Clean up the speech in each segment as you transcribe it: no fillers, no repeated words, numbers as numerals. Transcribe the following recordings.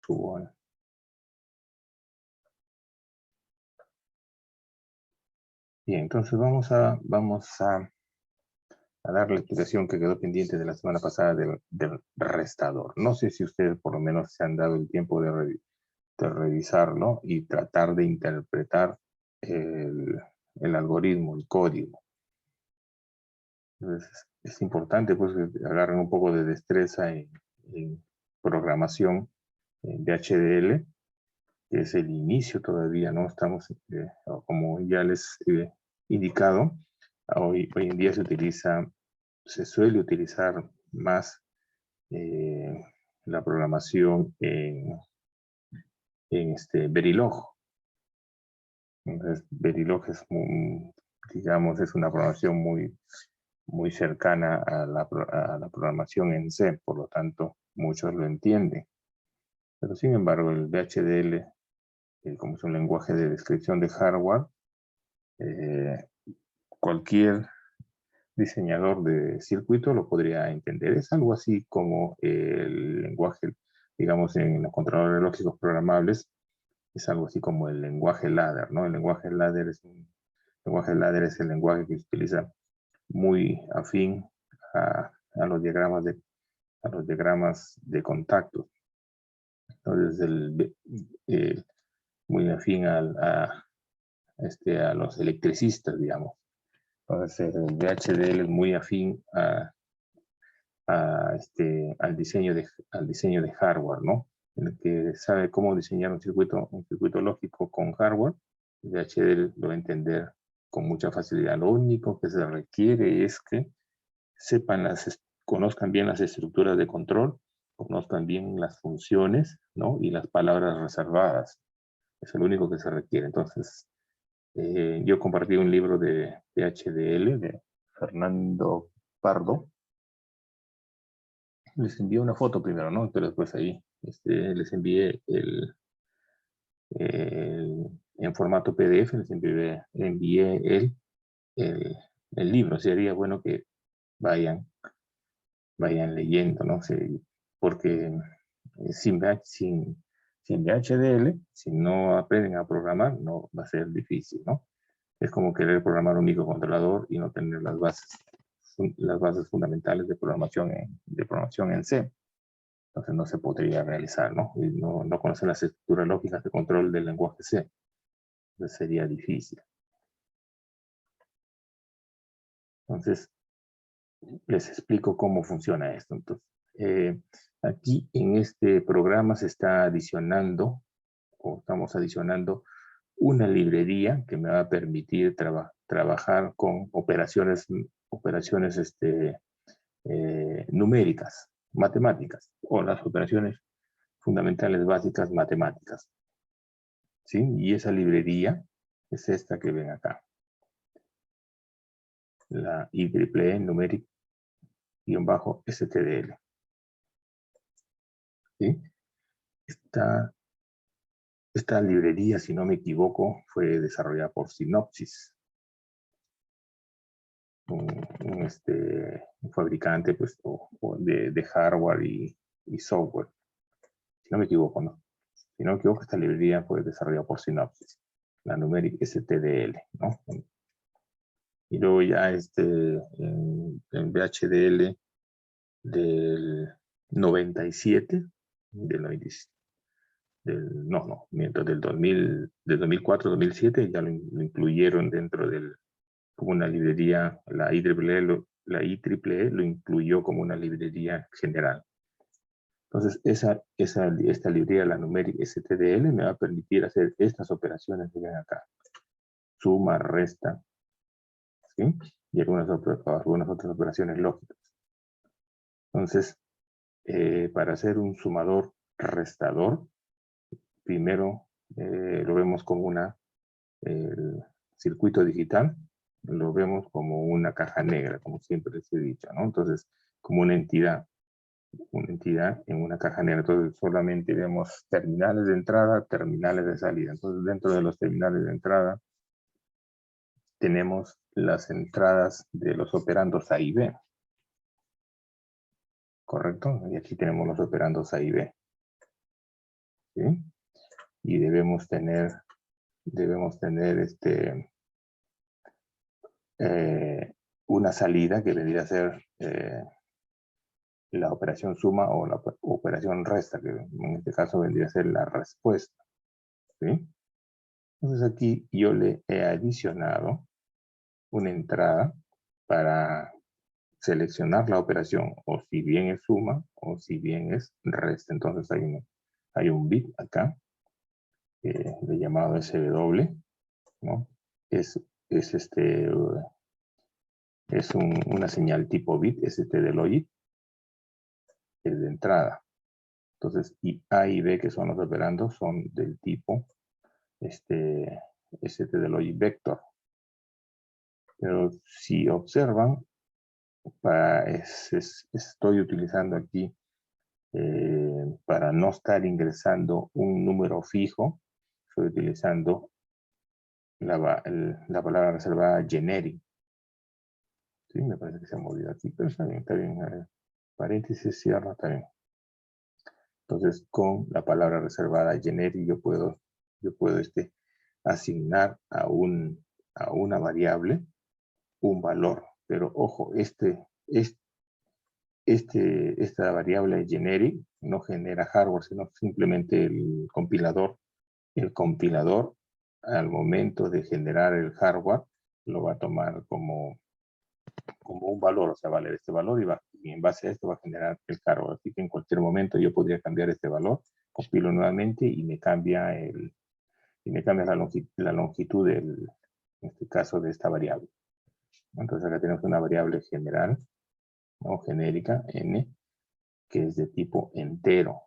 subo. Bien, entonces vamos a dar la explicación que quedó pendiente de la semana pasada del restador. No sé si ustedes por lo menos se han dado el tiempo de revisarlo y tratar de interpretar el algoritmo, el código. Entonces, es importante pues que agarren un poco de destreza en programación de HDL, que es el inicio todavía, ¿no? Estamos, como ya les he indicado, hoy en día se suele utilizar más la programación en Verilog. Entonces, Verilog es, digamos, es una programación muy cercana a la programación en C, por lo tanto, muchos lo entienden. Pero sin embargo, el VHDL, como es un lenguaje de descripción de hardware, cualquier diseñador de circuito lo podría entender. Es algo así como el lenguaje, digamos, en los controladores lógicos programables, es algo así como el lenguaje ladder, ¿no? El lenguaje ladder es el lenguaje que se utiliza muy afín a los diagramas de contacto. Entonces, muy afín a los electricistas, digamos. Entonces, el VHDL es muy afín al diseño de hardware, ¿no? El que sabe cómo diseñar un circuito lógico con hardware, el VHDL lo va a entender con mucha facilidad. Lo único que se requiere es que conozcan bien las estructuras de control, conozcan bien las funciones, ¿no? Y las palabras reservadas. Eso es lo único que se requiere. Entonces, yo compartí un libro de HDL de Fernando Pardo. Les envié una foto primero, ¿no? Pero después ahí les envié en formato PDF, les envié el libro. Sería bueno que vayan leyendo, ¿no? Porque sin VHDL, si no aprenden a programar, no va a ser difícil, ¿no? Es como querer programar un microcontrolador y no tener las bases fundamentales de programación en C. Entonces no se podría realizar, ¿no? Y no conocer las estructuras lógicas de control del lenguaje C. Entonces sería difícil. Entonces, les explico cómo funciona esto. Entonces, aquí en este programa se está adicionando, o estamos adicionando, una librería que me va a permitir trabajar con operaciones numéricas, matemáticas, o las operaciones fundamentales básicas matemáticas. ¿Sí? Y esa librería es esta que ven acá. La IEEE numeric-stdl. ¿Sí? Esta librería, si no me equivoco, fue desarrollada por Synopsys, un fabricante pues, de hardware y software. Si no me equivoco, ¿no? Si no me equivoco, esta librería fue desarrollada por Synopsys, la Numeric STDL, ¿no? Y luego ya en VHDL del 97, del 2004-2007 ya lo incluyeron dentro como una librería, la IEEE lo incluyó como una librería general. Entonces, esta librería, la Numeric STDL, me va a permitir hacer estas operaciones que ven acá. Suma, resta, ¿sí? Y algunas otras operaciones lógicas. Entonces, para hacer un sumador restador, primero lo vemos como el circuito digital, lo vemos como una caja negra, como siempre les he dicho, ¿no? Entonces, como una entidad en una caja negra. Entonces, solamente vemos terminales de entrada, terminales de salida. Entonces, dentro de los terminales de entrada, tenemos las entradas de los operandos A y B. ¿Correcto? Y aquí tenemos los operandos A y B. ¿sí? Y debemos tener una salida que vendría a ser la operación suma o la operación resta, que en este caso vendría a ser la respuesta, ¿sí? Entonces aquí yo le he adicionado una entrada para seleccionar la operación, o si bien es suma o si bien es resta. Entonces hay un bit acá de llamado SW, ¿no? Es una señal tipo bit, de logic, es de entrada. Entonces, y A y B, que son los operandos, son del tipo de logic vector. Pero si observan, estoy utilizando aquí, para no estar ingresando un número fijo, estoy utilizando la palabra reservada generic. Sí, me parece que se ha movido aquí, pero está bien, está bien. A ver, paréntesis, cierra, está bien. Entonces, con la palabra reservada generic, yo puedo asignar a una variable un valor. Pero ojo, esta variable generic no genera hardware, sino simplemente el compilador. El compilador, al momento de generar el hardware, lo va a tomar como un valor, o sea, va a leer este valor y en base a esto va a generar el hardware. Así que en cualquier momento yo podría cambiar este valor, compilo nuevamente y me cambia la longitud en este caso, de esta variable. Entonces acá tenemos una variable general o genérica, n, que es de tipo entero.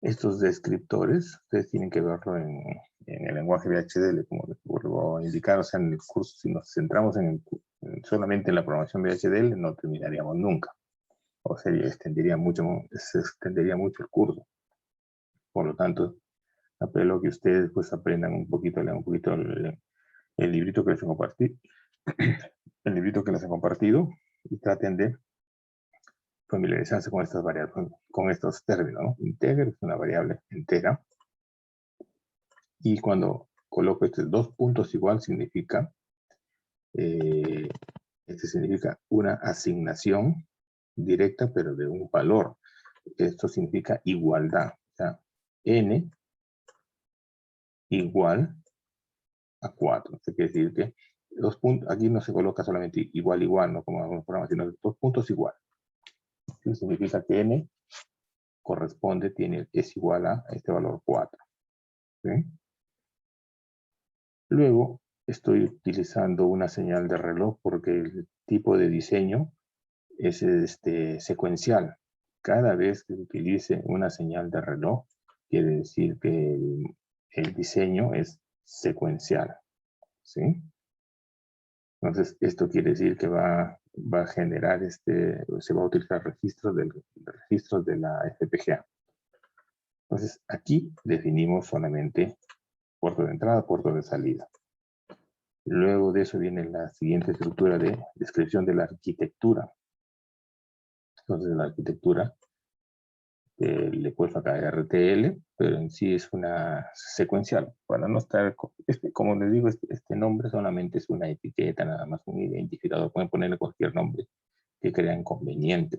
Estos descriptores, ustedes tienen que verlo en el lenguaje VHDL, como les vuelvo a indicar. O sea, en el curso, si nos centramos solamente en la programación VHDL, no terminaríamos nunca. O sea, se extendería mucho el curso. Por lo tanto, apelo a que ustedes pues aprendan un poquito, lean un poquito el librito que les he compartido, y traten de familiarizarse con estas variables, con estos términos, ¿no? Integer es una variable entera. Y cuando coloco estos dos puntos igual, significa una asignación directa, pero de un valor. Esto significa igualdad. O sea, n igual a 4. Esto quiere decir que los puntos, aquí no se coloca solamente igual, no como en algunos programas, sino dos puntos igual. Esto significa que n es igual a este valor 4. ¿Sí? Luego estoy utilizando una señal de reloj porque el tipo de diseño es secuencial. Cada vez que utilice una señal de reloj, quiere decir que el diseño es secuencial. ¿Sí? Entonces, esto quiere decir que va a generar se va a utilizar registros de la FPGA. Entonces, aquí definimos solamente puerto de entrada, puerto de salida. Luego de eso viene la siguiente estructura de descripción de la arquitectura. Entonces, la arquitectura le he puesto acá RTL, pero en sí es una secuencial. Para no estar, como les digo, este nombre solamente es una etiqueta, nada más un identificador. Pueden ponerle cualquier nombre que crean conveniente.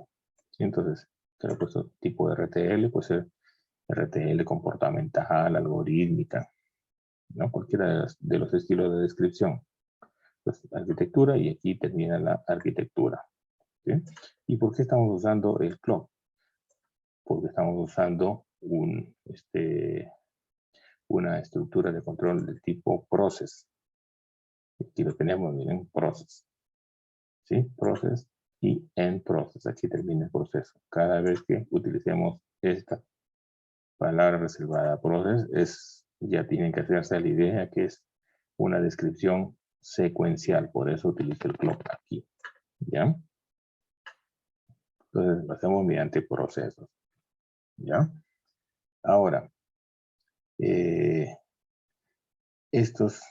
¿Sí? Entonces, se le he puesto tipo de RTL, puede ser RTL comportamental, algorítmica, ¿no? Cualquiera de los estilos de descripción. Pues arquitectura, y aquí termina la arquitectura. ¿Sí? ¿Y por qué estamos usando el clock? Porque estamos usando una estructura de control del tipo process. Aquí lo tenemos, miren, process. ¿Sí? Process y end process. Aquí termina el proceso. Cada vez que utilicemos esta palabra reservada process, ya tienen que hacerse la idea que es una descripción secuencial. Por eso utilizo el clock aquí. ¿Ya? Entonces lo hacemos mediante procesos. ¿Ya? Ahora, estas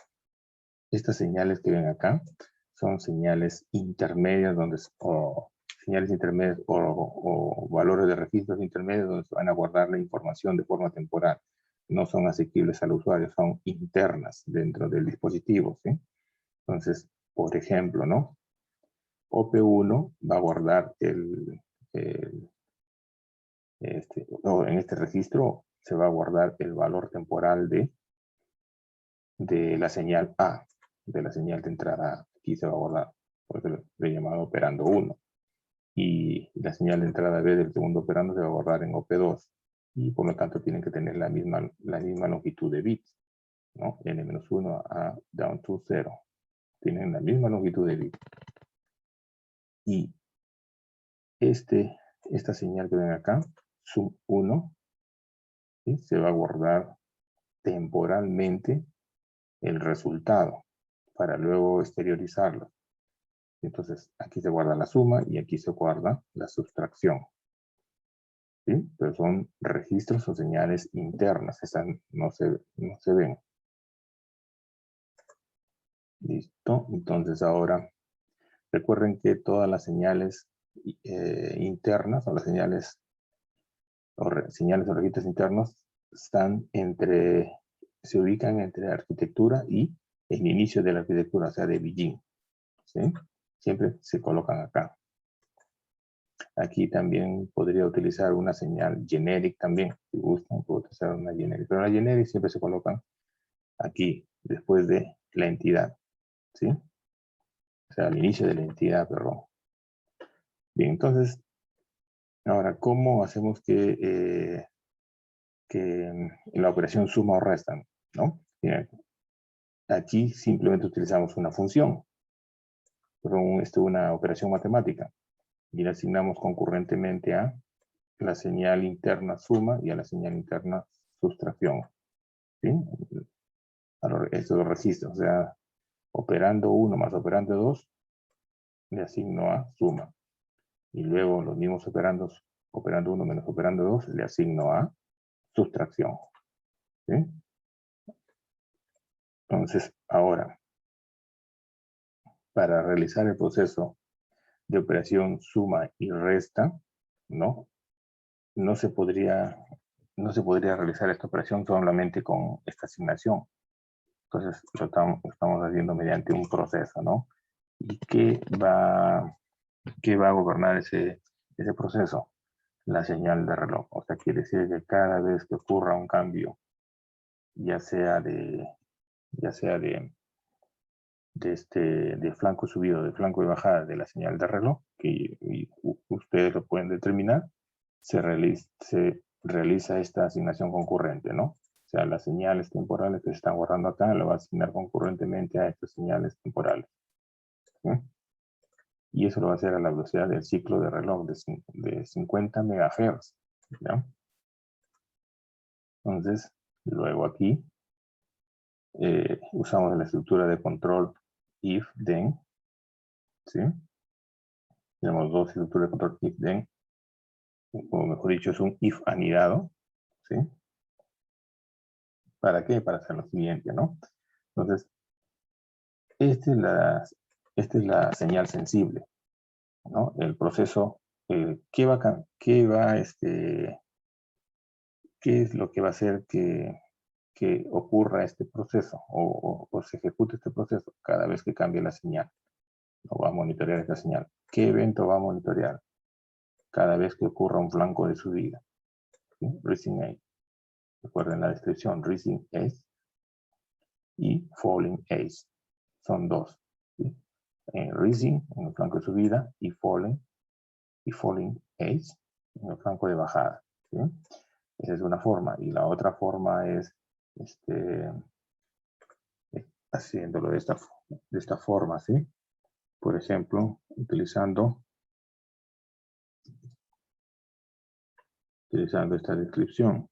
señales que ven acá son señales intermedias señales intermedias o valores de registros intermedios donde se van a guardar la información de forma temporal. No son asequibles al usuario, son internas dentro del dispositivo, ¿sí? Entonces, por ejemplo, ¿no? OP1 va a guardar o en este registro se va a guardar el valor temporal de la señal A, de la señal de entrada A. Aquí se va a guardar, por eso lo he llamado operando 1. Y la señal de entrada B del segundo operando se va a guardar en OP2. Y por lo tanto tienen que tener la misma longitud de bits, ¿no? N-1 a down to 0. Tienen la misma longitud de bits. Y esta señal que ven acá, sum 1, ¿sí? Se va a guardar temporalmente el resultado para luego exteriorizarlo. Entonces, aquí se guarda la suma y aquí se guarda la sustracción. ¿Sí? Pero son registros o señales internas. Esas no se ven. Listo. Entonces, ahora recuerden que todas las señales internas o las señales o registros internos se ubican entre la arquitectura y el inicio de la arquitectura, o sea, de Beijing. ¿Sí? Siempre se colocan acá. Aquí también podría utilizar una señal generic también. Si gustan, puedo utilizar una generic. Pero la generic siempre se colocan aquí, después de la entidad. ¿Sí? O sea, al inicio de la entidad, perdón. Bien, entonces, ahora, ¿cómo hacemos que la operación suma o resta? ¿No? Bien, aquí simplemente utilizamos una función, una operación matemática, y la asignamos concurrentemente a la señal interna suma y a la señal interna sustracción. ¿Sí? Estos dos registros, o sea, operando 1 más operando 2, le asigno a suma. Y luego los mismos operandos, operando 1 menos operando 2, le asigno a sustracción. ¿Sí? Entonces, ahora, para realizar el proceso de operación suma y resta, ¿no? No se podría realizar esta operación solamente con esta asignación. Entonces, lo estamos haciendo mediante un proceso, ¿no? ¿Y qué va a gobernar ese proceso? La señal de reloj. O sea, quiere decir que cada vez que ocurra un cambio, ya sea de flanco subido, de flanco de bajada de la señal de reloj, que ustedes lo pueden determinar, se realiza esta asignación concurrente, ¿no? O sea, las señales temporales que se están guardando acá lo va a asignar concurrentemente a estas señales temporales. ¿Sí? Y eso lo va a hacer a la velocidad del ciclo de reloj de 50 MHz. ¿Ya? Entonces, luego aquí usamos la estructura de control if, then. ¿Sí? Tenemos dos estructuras de control if, then. O mejor dicho, es un if anidado. ¿Sí? ¿Para qué? Para hacer lo siguiente, ¿no? Entonces, esta es la señal sensible, ¿no? El proceso, ¿qué es lo que va a hacer que ocurra este proceso o se ejecute este proceso cada vez que cambie la señal? ¿No? Va a monitorear esta señal. ¿Qué evento va a monitorear cada vez que ocurra un flanco de subida? ¿Sí? Rising edge. Recuerden la descripción, rising edge y falling edge. Son dos. ¿Sí? Rising en el flanco de subida y falling edge en el flanco de bajada. ¿Sí? Esa es una forma. Y la otra forma es haciéndolo de esta forma, ¿sí? Por ejemplo, utilizando esta descripción.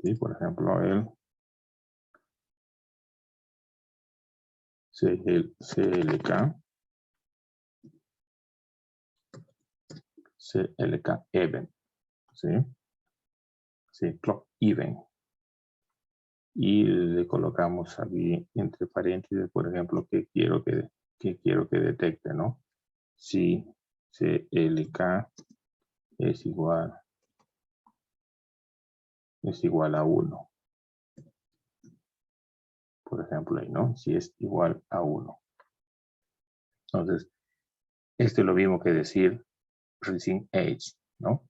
¿Sí? Por ejemplo, el CLK event, ¿sí? Sí, clock event. Y le colocamos aquí entre paréntesis, por ejemplo, que quiero que detecte, ¿no? si CLK es igual a 1. Por ejemplo, ahí, ¿no? Si es igual a 1. Entonces, esto es lo mismo que decir rising age, ¿no?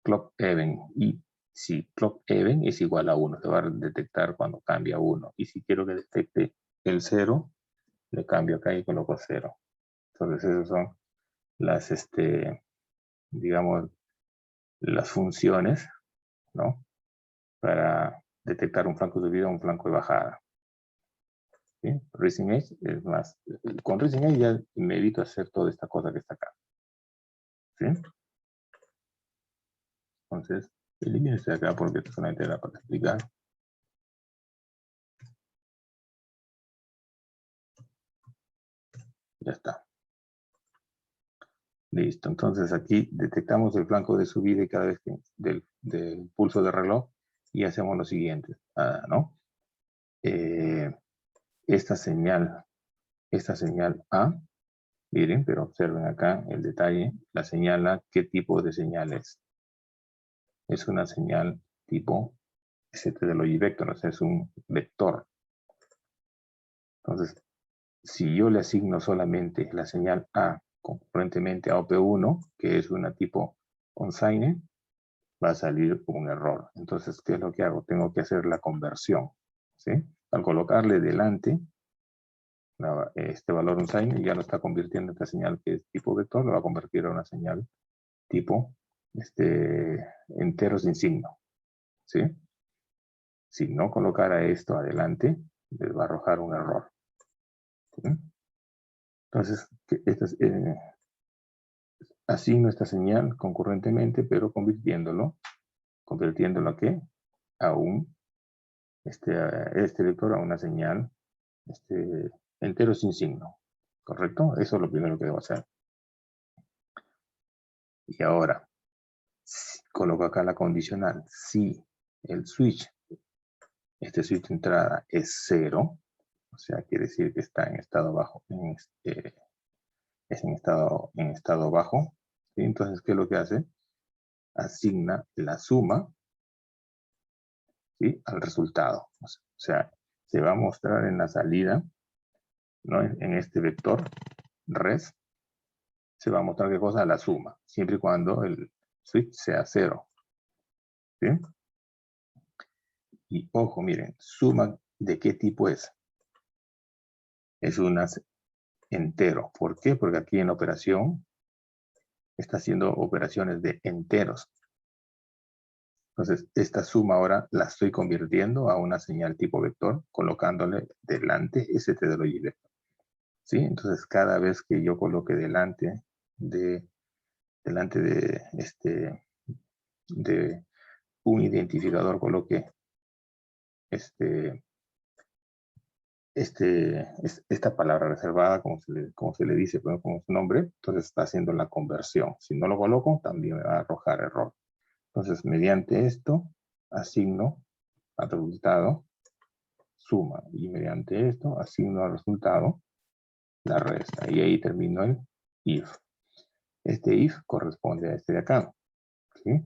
Clock even. Y si clock even es igual a 1, se va a detectar cuando cambia 1. Y si quiero que detecte el 0, le cambio acá y coloco 0. Entonces, esas son las, digamos, las funciones, ¿no? Para detectar un flanco de subida o un flanco de bajada. ¿Sí? Rising edge es más. Con rising edge ya me evito hacer toda esta cosa que está acá. ¿Sí? Entonces, elimino este de acá porque esto solamente era para explicar. Ya está. Listo. Entonces aquí detectamos el flanco de subida y cada vez que del pulso de reloj y hacemos lo siguiente, ¿no? Esta señal A, miren, pero observen acá el detalle, la señal A, ¿qué tipo de señal es? Es una señal tipo ST de logivector, o sea, es un vector. Entonces, si yo le asigno solamente la señal A concurrentemente a OP1, que es una tipo unsigned, va a salir un error. Entonces, ¿qué es lo que hago? Tengo que hacer la conversión, ¿sí? Al colocarle delante este valor unsigned, ya lo está convirtiendo en esta señal que es tipo vector, lo va a convertir a una señal tipo entero sin signo, ¿sí? Si no colocara esto adelante, les va a arrojar un error. ¿Sí? Entonces, asigno esta señal concurrentemente, pero convirtiéndolo ¿a qué? A un, este vector a una señal entero sin signo. ¿Correcto? Eso es lo primero que debo hacer. Y ahora, coloco acá la condicional. Si el switch, este switch de entrada es 0, o sea, quiere decir que está en estado bajo, es en estado bajo, ¿sí? Entonces, ¿qué es lo que hace? Asigna la suma, ¿sí? Al resultado. O sea, se va a mostrar en la salida, ¿no? En este vector res, se va a mostrar qué cosa, la suma, siempre y cuando el switch sea 0. ¿Sí? Y ojo, miren, suma de qué tipo es. Es un entero. ¿Por qué? Porque aquí en la operación está haciendo operaciones de enteros. Entonces, esta suma ahora la estoy convirtiendo a una señal tipo vector, colocándole delante ST de logivector. ¿Sí? Entonces, cada vez que yo coloque delante de un identificador, coloque esta palabra reservada, como se le dice, como su nombre, entonces está haciendo la conversión. Si no lo coloco, también me va a arrojar error. Entonces, mediante esto, asigno al resultado suma, y mediante esto, asigno al resultado la resta. Y ahí termino el if. Este if corresponde a este de acá, ¿sí?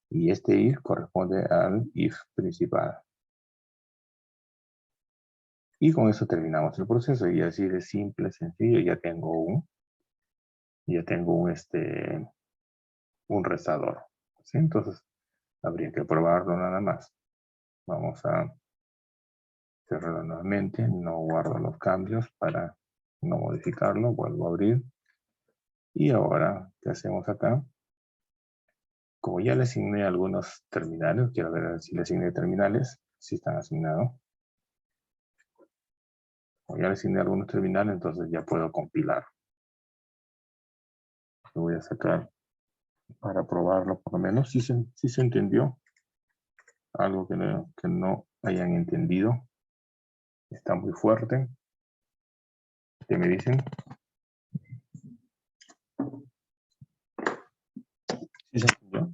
Y este if corresponde al if principal. Y con eso terminamos el proceso. Y así de simple, sencillo, ya tengo un restador. ¿Sí? Entonces, habría que probarlo nada más. Vamos a cerrarlo nuevamente. No guardo los cambios para no modificarlo. Vuelvo a abrir. Y ahora, ¿qué hacemos acá? Como ya le asigné algunos terminales, quiero ver si le asigné terminales, si están asignados. Como ya le asigné algunos terminales, entonces ya puedo compilar. Lo voy a sacar para probarlo, por lo menos si se entendió. Algo que no hayan entendido. Está muy fuerte. ¿Qué me dicen? ¿Sí se entendió?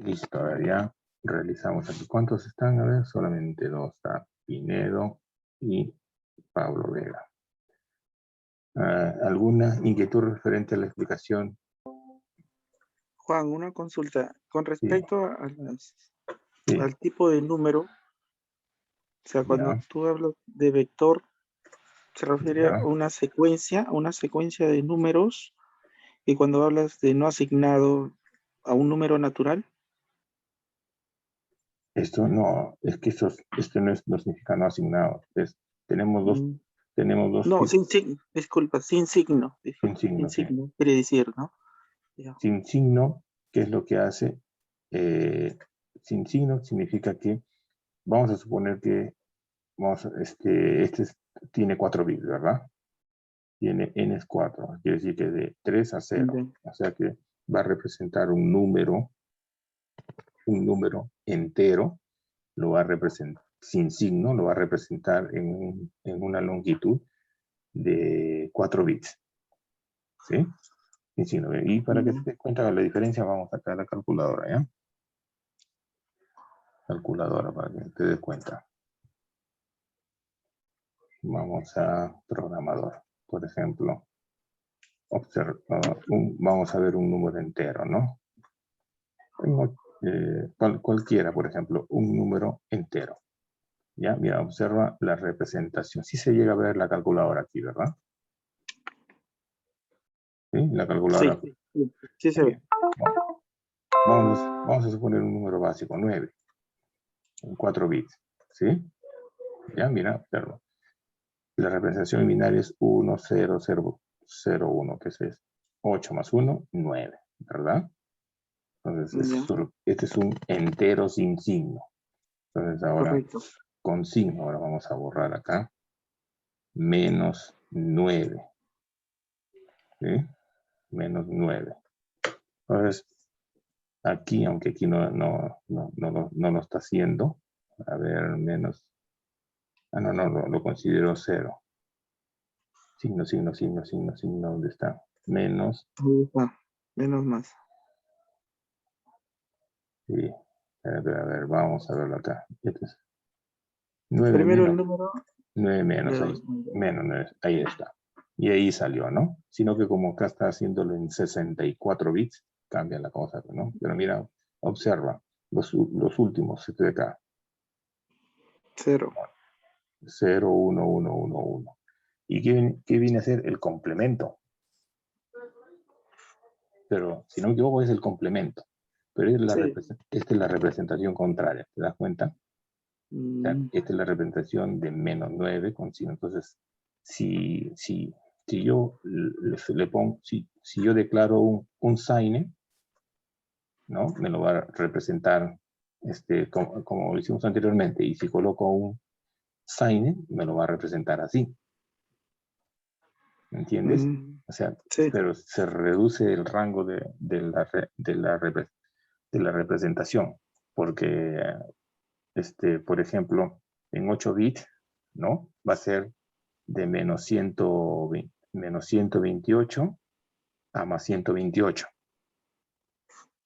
Listo, a ver, ya realizamos aquí. ¿Cuántos están? A ver, solamente dos. Está Pinedo y Pablo Vega. ¿Alguna inquietud referente a la explicación? Juan, una consulta. Con Sí, respecto sí, al tipo de número, o sea, cuando ya, tú hablas de vector, se refiere ya. a una secuencia de números, y cuando hablas de no asignado a un número natural. Esto no, es que esto no significa no asignado. Tenemos Mm, dos No, tipos sin signo, disculpa, sin sin signo, sí. signo, quiere decir, ¿no? Ya. Sin signo, ¿qué es lo que hace? Sin signo significa que vamos a suponer que tiene 4 bits, ¿verdad? Tiene n es 4, quiere decir que de 3 a 0. Ya. O sea que va a representar un número entero, lo va a representar sin signo, lo va a representar en una longitud de 4 bits. ¿Sí? Sin signo. Y para que se dé cuenta de la diferencia, vamos a sacar la calculadora, ¿ya? Calculadora para que te des cuenta. Vamos a programador, por ejemplo. Vamos a ver un número entero, ¿no? Cualquiera, por ejemplo, un número entero. ¿Ya? Mira, observa la representación. Sí se llega a ver la calculadora aquí, ¿verdad? ¿Sí? La calculadora. Sí, sí, sí se ve. Bien. Vamos a suponer un número básico, 9, en 4 bits. ¿Sí? Ya, mira, observa. La representación en binario es 1, 0, 0, 0, 1, que es 8 más 1, 9, ¿verdad? Entonces, Ya, este es un entero sin signo. Entonces, ahora correcto. con signo, ahora vamos a borrar acá. Menos 9. ¿Sí? Menos 9. Entonces, aquí, aunque aquí no lo está haciendo, a ver, menos. No, lo considero 0. Signo, signo, signo, signo, signo, ¿dónde está? Menos. Ahí está, menos más. Sí. A ver, vamos a verlo acá. Este es 9 Primero menos, el número 9 menos, ahí. de Menos 9, ahí está. Y ahí salió, ¿no? Sino que como acá está haciéndolo en 64 bits, cambia la cosa, ¿no? Pero mira, observa los últimos de acá. 0. 0, 1, 1, 1, 1. ¿Y qué viene a ser el complemento? Pero si no me equivoco es el complemento. Pero Sí. esta es la representación contraria, ¿te das cuenta? O sea, Mm, esta es la representación de menos 9 con signo. Entonces, si yo le pongo, si yo declaro un sign, ¿no? Me lo va a representar como lo hicimos anteriormente. Y si coloco un sign, me lo va a representar así. ¿Me entiendes? O sea, sí. pero se reduce el rango de la representación. Porque, por ejemplo, en 8 bits, ¿no? Va a ser de menos 128 a más 128,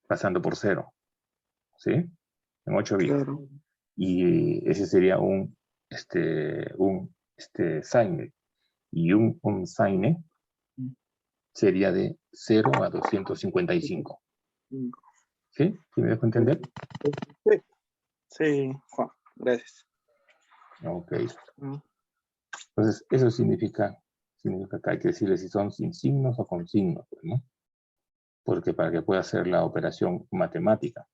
pasando por 0, ¿sí? En 8 bits. Claro. Y ese sería un sign. Y un sign sería de 0 a 255. Mm, ¿Sí? ¿Sí me dejo entender? Sí, sí, Juan, gracias. Ok. Mm, Entonces, eso significa que hay que decirle si son sin signos o con signos, ¿no? Porque para que pueda hacer la operación matemática.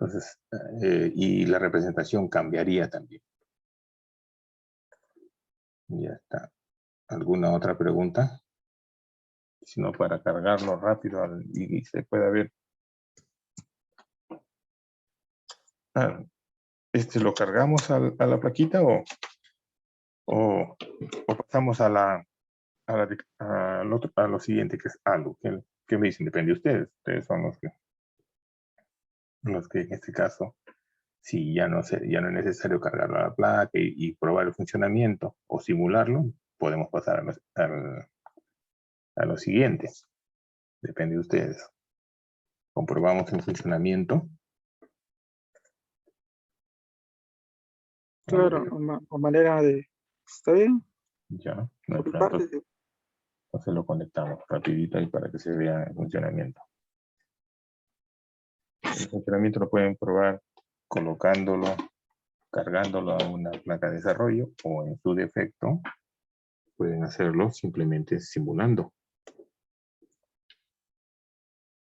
Entonces, y la representación cambiaría también. Ya está. ¿Alguna otra pregunta? Si no, para cargarlo rápido y se pueda ver. ¿Lo cargamos a la plaquita o pasamos a lo siguiente, que es ALU? ¿Qué me dicen? Depende de ustedes. Ustedes son los que en este caso, si ya no es necesario cargarlo a la placa y probar el funcionamiento o simularlo, podemos pasar a lo siguiente. Depende de ustedes. comprobamos el funcionamiento. Claro, o manera de... ¿Está bien? Ya, no Por hay mi problema. parte, Entonces lo conectamos rapidito ahí para que se vea el funcionamiento. El funcionamiento lo pueden probar colocándolo, cargándolo a una placa de desarrollo o en su defecto pueden hacerlo simplemente simulando.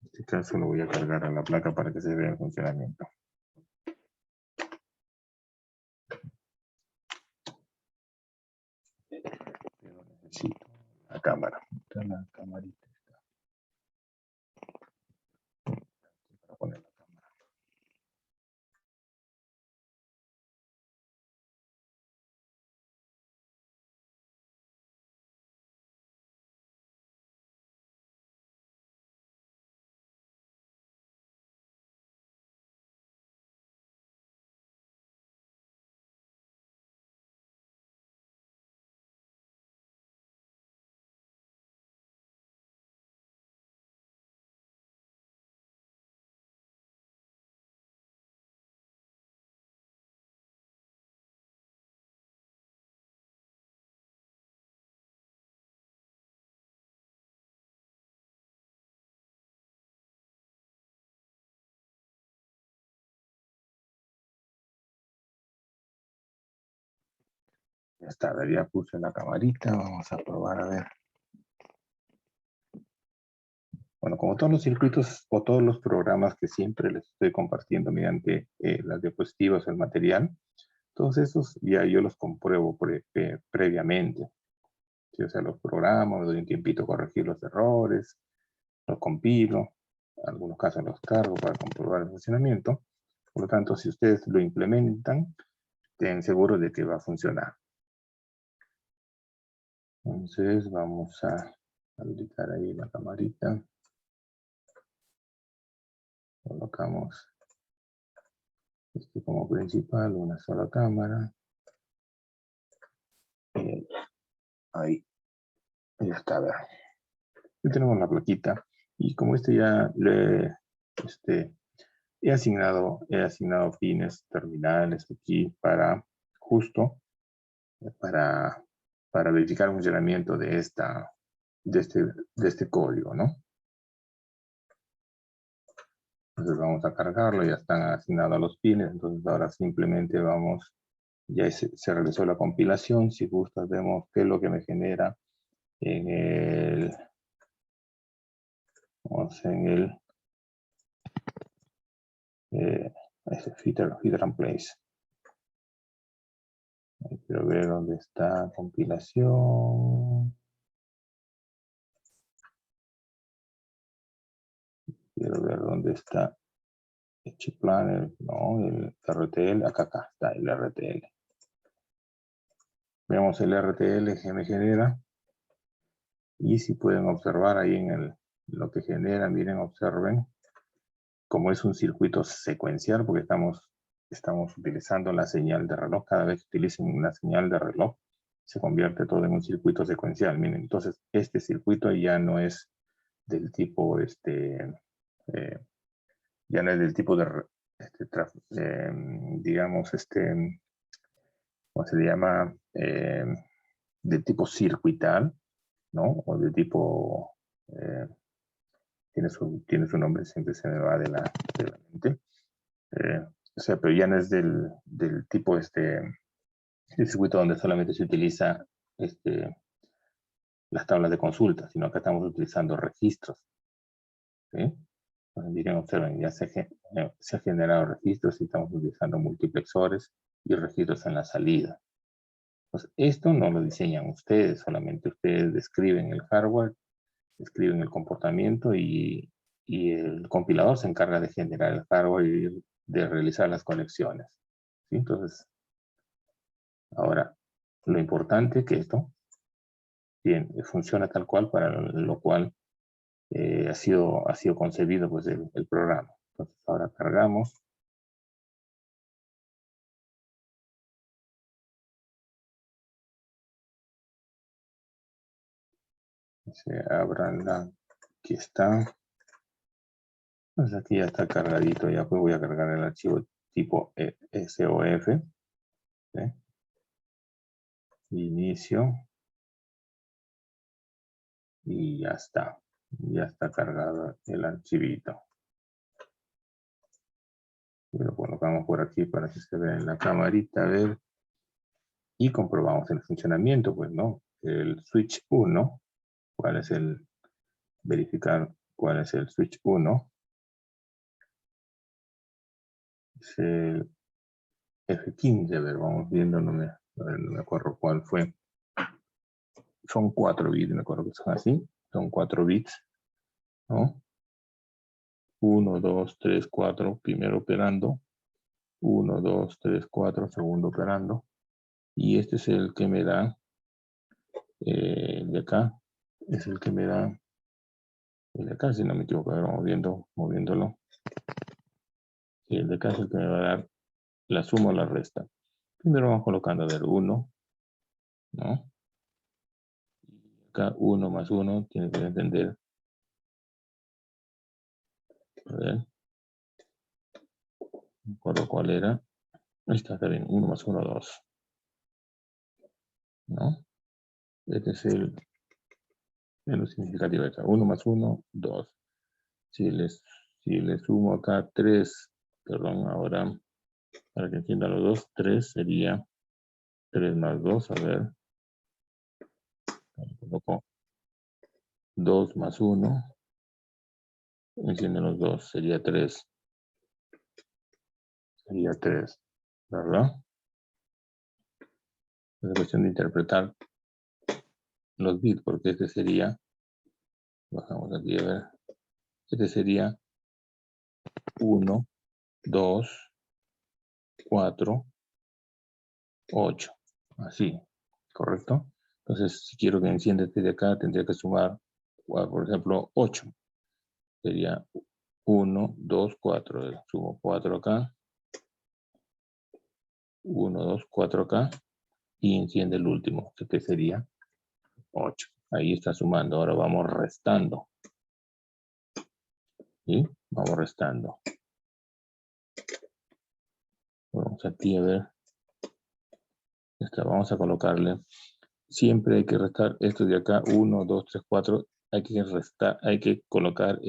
En este caso lo voy a cargar a la placa para que se vea el funcionamiento. Pero necesito la cámara. La camarita está. Para poner la cámara. Ya está, ya puse la camarita. Vamos a probar a ver. Bueno, como todos los circuitos o todos los programas que siempre les estoy compartiendo mediante las diapositivas o el material, todos esos ya yo los compruebo previamente. ¿Sí? O sea, los programo, me doy un tiempito a corregir los errores, los compilo, en algunos casos los cargo para comprobar el funcionamiento. Por lo tanto, si ustedes lo implementan, estén seguros de que va a funcionar. Entonces, vamos a habilitar ahí la camarita. Colocamos este como principal, una sola cámara. Ahí, ya está, vean. Ya tenemos la plaquita. Y como ya he asignado pines terminales aquí para justo para verificar el funcionamiento de este código, ¿no? Entonces vamos a cargarlo, ya están asignados los pines, entonces ahora simplemente ya se realizó la compilación. Si gustas, vemos qué es lo que me genera vamos en el feeder and place. Quiero ver dónde está compilación. Quiero ver dónde está Planner, no, el RTL, acá está el RTL. Vemos el RTL que me genera. Y si pueden observar ahí en lo que genera, miren, observen, como es un circuito secuencial, porque estamos utilizando la señal de reloj. Cada vez que utilicen una señal de reloj, se convierte todo en un circuito secuencial. Miren, entonces este circuito ya no es del tipo, ya no es del tipo de, digamos, ¿cómo se le llama? Del tipo circuital, ¿no? O de tipo, tiene su nombre, siempre se me va de la mente. O sea, pero ya no es del tipo el circuito donde solamente se utiliza las tablas de consulta, sino que estamos utilizando registros. ¿Sí? Pues miren, observen, ya se ha generado registros y estamos utilizando multiplexores y registros en la salida. Pues esto no lo diseñan ustedes, solamente ustedes describen el hardware, describen el comportamiento y el compilador se encarga de generar el hardware y de realizar las conexiones. ¿Sí? Entonces, ahora, lo importante es que esto funciona tal cual, para lo cual ha sido concebido pues, el programa. Entonces, ahora cargamos. Se abran aquí está. Pues aquí ya está cargadito, ya pues voy a cargar el archivo tipo SOF. ¿Sí? Inicio. Y ya está. Ya está cargado el archivito. Y lo colocamos por aquí para que se vea en la camarita, a ver. Y comprobamos el funcionamiento, pues, ¿no? El switch 1. ¿Cuál es el? Verificar cuál es el switch 1. Es el F15, a ver, vamos viendo, no me acuerdo cuál fue. Son 4 bits, me acuerdo que son así. Son 4 bits, ¿no? 1, 2, 3, 4, primero operando. 1, 2, 3, 4, segundo operando. Y este es el que me da, de acá, es el que me da, el de acá, si no me equivoco, a ver, moviéndolo. Sí, el de acá es el que me va a dar la suma o la resta. Primero vamos colocando, a ver, 1, ¿no? Acá 1 más 1, tiene que entender. A ver, no me acuerdo cuál era. Ahí está bien, 1 más 1, 2. ¿No? Este es el menos significativo. 1 más 1, 2. Si le sumo acá 3, perdón, ahora, para que entiendan los dos, 3 sería 3 más 2, a ver. Coloco 2 más 1. Encienden los dos, sería 3. Sería 3, ¿verdad? Es cuestión de interpretar los bits, porque este sería, bajamos aquí a ver, este sería 1, 2, 4, 8, así, ¿correcto? Entonces, si quiero que encienda este de acá, tendría que sumar, por ejemplo, 8. Sería 1, 2, 4. Sumo 4 acá. 1, 2, 4 acá. Y enciende el último, que sería 8. Ahí está sumando. Ahora vamos restando. ¿Sí? Vamos restando. Vamos aquí a ver. Vamos a colocarle. Siempre hay que restar esto de acá. 1, 2, 3, 4. Hay que restar, hay que colocar,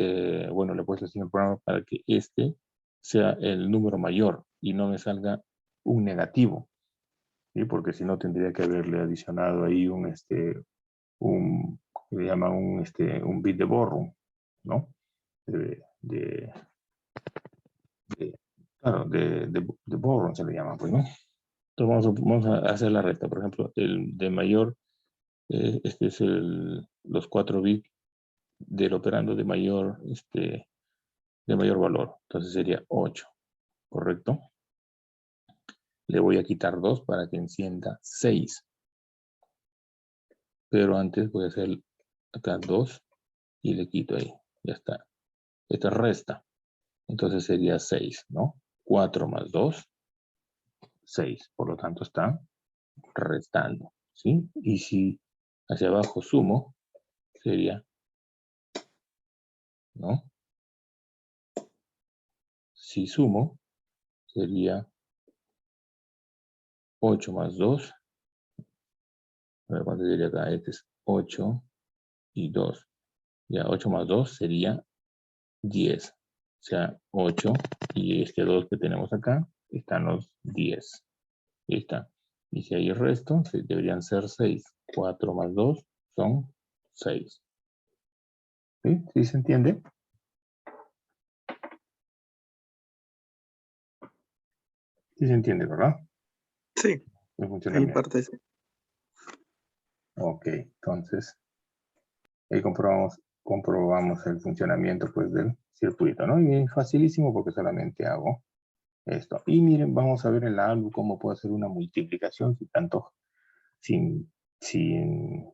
bueno, le he puesto así en el programa para que este sea el número mayor y no me salga un negativo. ¿Sí? Porque si no tendría que haberle adicionado ahí un que le llama un bit de borro, ¿no? Claro, de borro se le llama, pues, ¿no? Entonces vamos a hacer la recta. Por ejemplo, el de mayor, este es los 4 bits del operando de mayor valor. Entonces sería 8, ¿correcto? Le voy a quitar 2 para que encienda 6. Pero antes voy a hacer acá 2 y le quito ahí. Ya está. Esta resta. Entonces sería 6, ¿no? 4 más 2, 6. Por lo tanto está restando, ¿sí? Y si hacia abajo sumo, sería, ¿no? Si sumo, sería 8 más 2. A ver cuánto sería acá. Este es 8 y 2. Ya, 8 más 2 sería 10. O sea, 8 y este 2 que tenemos acá, están los 10. Ahí está. Y si hay el resto, deberían ser 6. 4 más 2 son 6. ¿Sí? ¿Sí se entiende? Sí se entiende, ¿verdad? Sí, El hay funcionamiento. partes. Ok, entonces ahí comprobamos el funcionamiento pues del circuito, ¿no? Y es facilísimo porque solamente hago esto. Y miren, vamos a ver en la ALU cómo puedo hacer una multiplicación sin, sin,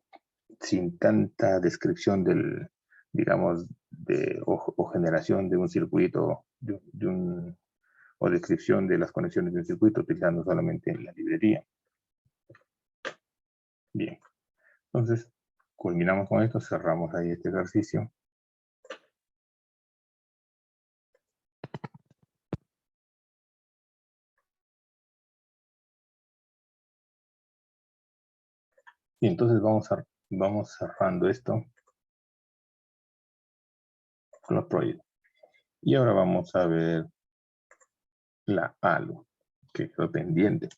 sin tanta descripción digamos, o generación de un circuito, o descripción de las conexiones de un circuito utilizando solamente la librería. Bien, entonces culminamos con esto, cerramos ahí este ejercicio. Y entonces vamos cerrando esto con los proyectos. Y ahora vamos a ver la ALU, que quedó pendiente.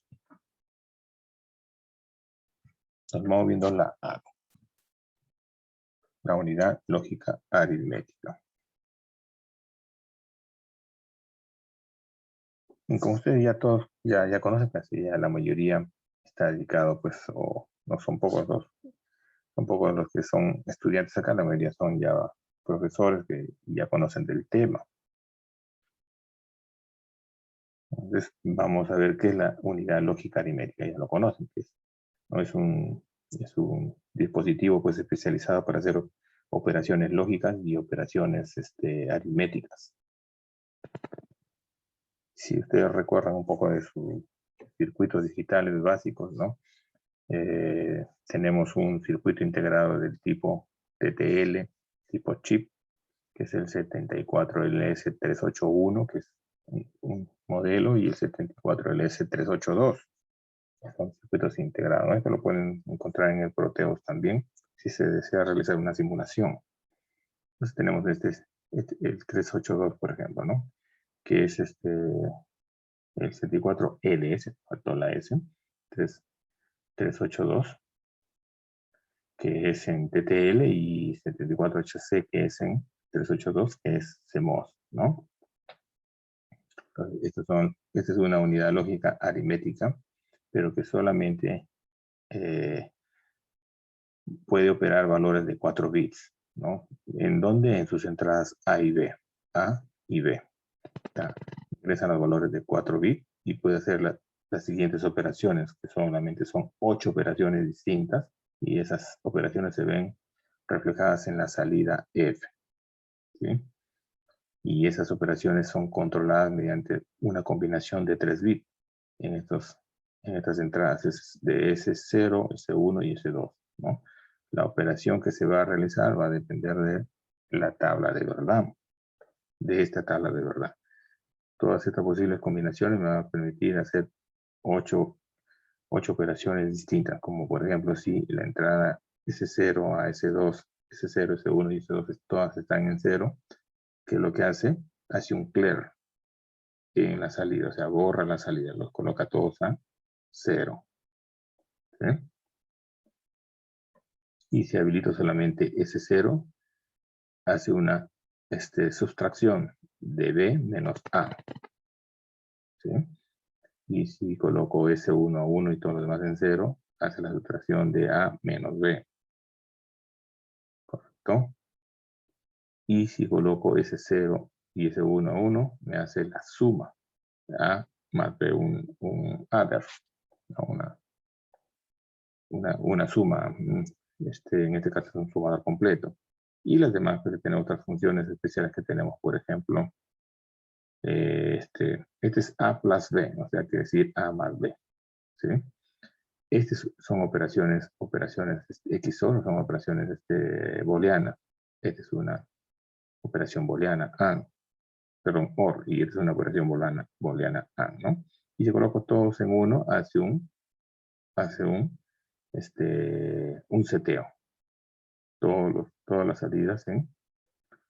Estamos viendo la ALU, la unidad lógica aritmética. Y como ustedes ya todos ya conocen, casi ya la mayoría está dedicado, pues, o no son pocos los que son estudiantes acá, la mayoría son ya profesores que ya conocen del tema. Entonces, vamos a ver qué es la unidad lógica aritmética. Ya lo conocen, que ¿no? Es un dispositivo, pues, especializado para hacer operaciones lógicas y operaciones aritméticas. Si ustedes recuerdan un poco de sus circuitos digitales básicos, ¿no? Tenemos un circuito integrado del tipo TTL, tipo chip, que es el 74LS381, que es un modelo, y el 74LS382. Son circuitos integrados, ¿no? Esto lo pueden encontrar en el Proteus también, si se desea realizar una simulación. Entonces tenemos el 382, por ejemplo, ¿no? Que es el 74LS, faltó la S, 382, que es en TTL, y 74HC, que es en 382, que es CMOS, ¿no? Entonces, esta es una unidad lógica aritmética, pero que solamente puede operar valores de 4 bits, ¿no? ¿En dónde? En sus entradas A y B. A y B. Ingresan los valores de 4 bits y puede hacer las siguientes operaciones, que solamente son 8 operaciones distintas, y esas operaciones se ven reflejadas en la salida F, ¿sí? Y esas operaciones son controladas mediante una combinación de 3 bits en estas entradas, es de S0, S1 y S2, ¿no? La operación que se va a realizar va a depender de la tabla de verdad, de esta tabla de verdad. Todas estas posibles combinaciones me van a permitir hacer 8 operaciones distintas, como por ejemplo si la entrada S0 a S2, S0, S1 y S2 todas están en 0, que lo que hace un clear en la salida, o sea, borra la salida, los coloca todos a 0. ¿Sí? Y si habilito solamente S0, hace una sustracción de B menos A. ¿Sí? Y si coloco S1 a 1 y todo lo demás en 0, hace la sustracción de A menos B. ¿Correcto? Y si coloco S0 y S1 a 1, me hace la suma de A más B, un adder, ¿no? una suma, en este caso es un sumador completo. Y las demás, pues tenemos otras funciones especiales que tenemos, por ejemplo, este es A plus B, o sea, quiere decir A más B, ¿sí? Estas son operaciones XOR, son operaciones booleanas. Esta es una operación booleana, AND, perdón, OR, y esta es una operación booleana AND, ¿no? Y si coloco todos en uno, hace un seteo. Todas las salidas en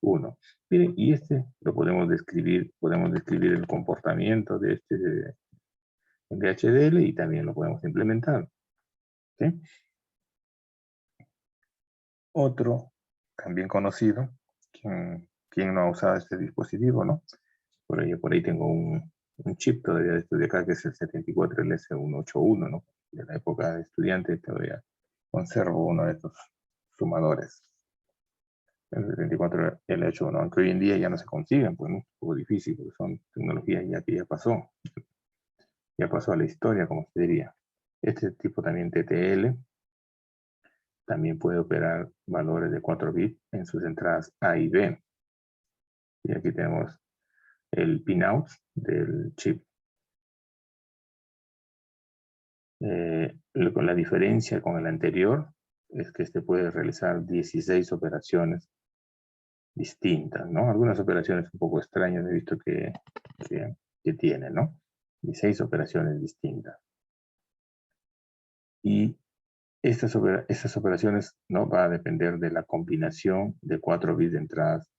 1. Miren, y lo podemos describir el comportamiento de en VHDL, y también lo podemos implementar. ¿Sí? Otro, también conocido, ¿quién no ha usado este dispositivo, no? Por ahí tengo un chip todavía de esto de acá, que es el 74LS181, ¿no? De la época de estudiante todavía conservo uno de estos sumadores. El 74L81, aunque hoy en día ya no se consiguen, pues, ¿no? Es un poco difícil, porque son tecnologías que ya pasó a la historia, como se diría. Este tipo también TTL, también puede operar valores de 4 bits en sus entradas A y B. Y aquí tenemos el pinout del chip. Con la diferencia con el anterior es que este puede realizar 16 operaciones distintas, ¿no? Algunas operaciones un poco extrañas he visto que tiene, ¿no? 16 operaciones distintas. Y Estas operaciones, ¿no? Va a depender de la combinación de 4 bits de entradas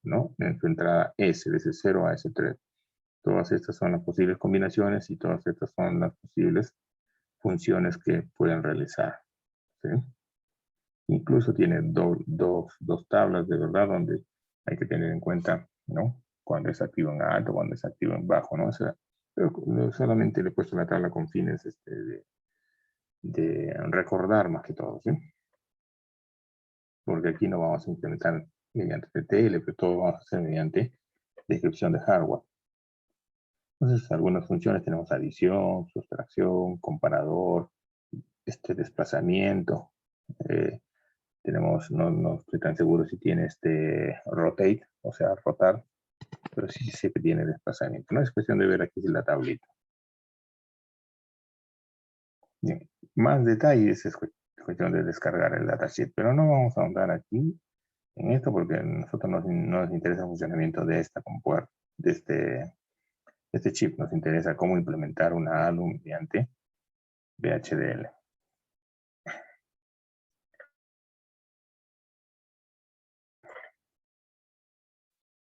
¿no? En su entrada S, de S0 a S3. Todas estas son las posibles combinaciones y todas estas son las posibles funciones que pueden realizar. ¿Sí? Incluso tiene dos tablas de verdad donde hay que tener en cuenta, ¿no? Cuando es activo en alto, cuando es activo en bajo, ¿no? O sea, pero solamente le he puesto la tabla con fines de recordar más que todo, ¿sí? Porque aquí no vamos a implementar mediante TTL, pero todo vamos a hacer mediante descripción de hardware. Entonces, algunas funciones tenemos adición, sustracción, comparador, desplazamiento. Tenemos, no estoy tan seguro si tiene rotate, o sea, rotar, pero sí siempre tiene desplazamiento. No es cuestión de ver aquí la tablita. Bien, más detalles es cuestión de descargar el datasheet, pero no vamos a ahondar aquí en esto porque a nosotros nos interesa el funcionamiento de esta compuerta, de este chip. Nos interesa cómo implementar una ALU mediante VHDL.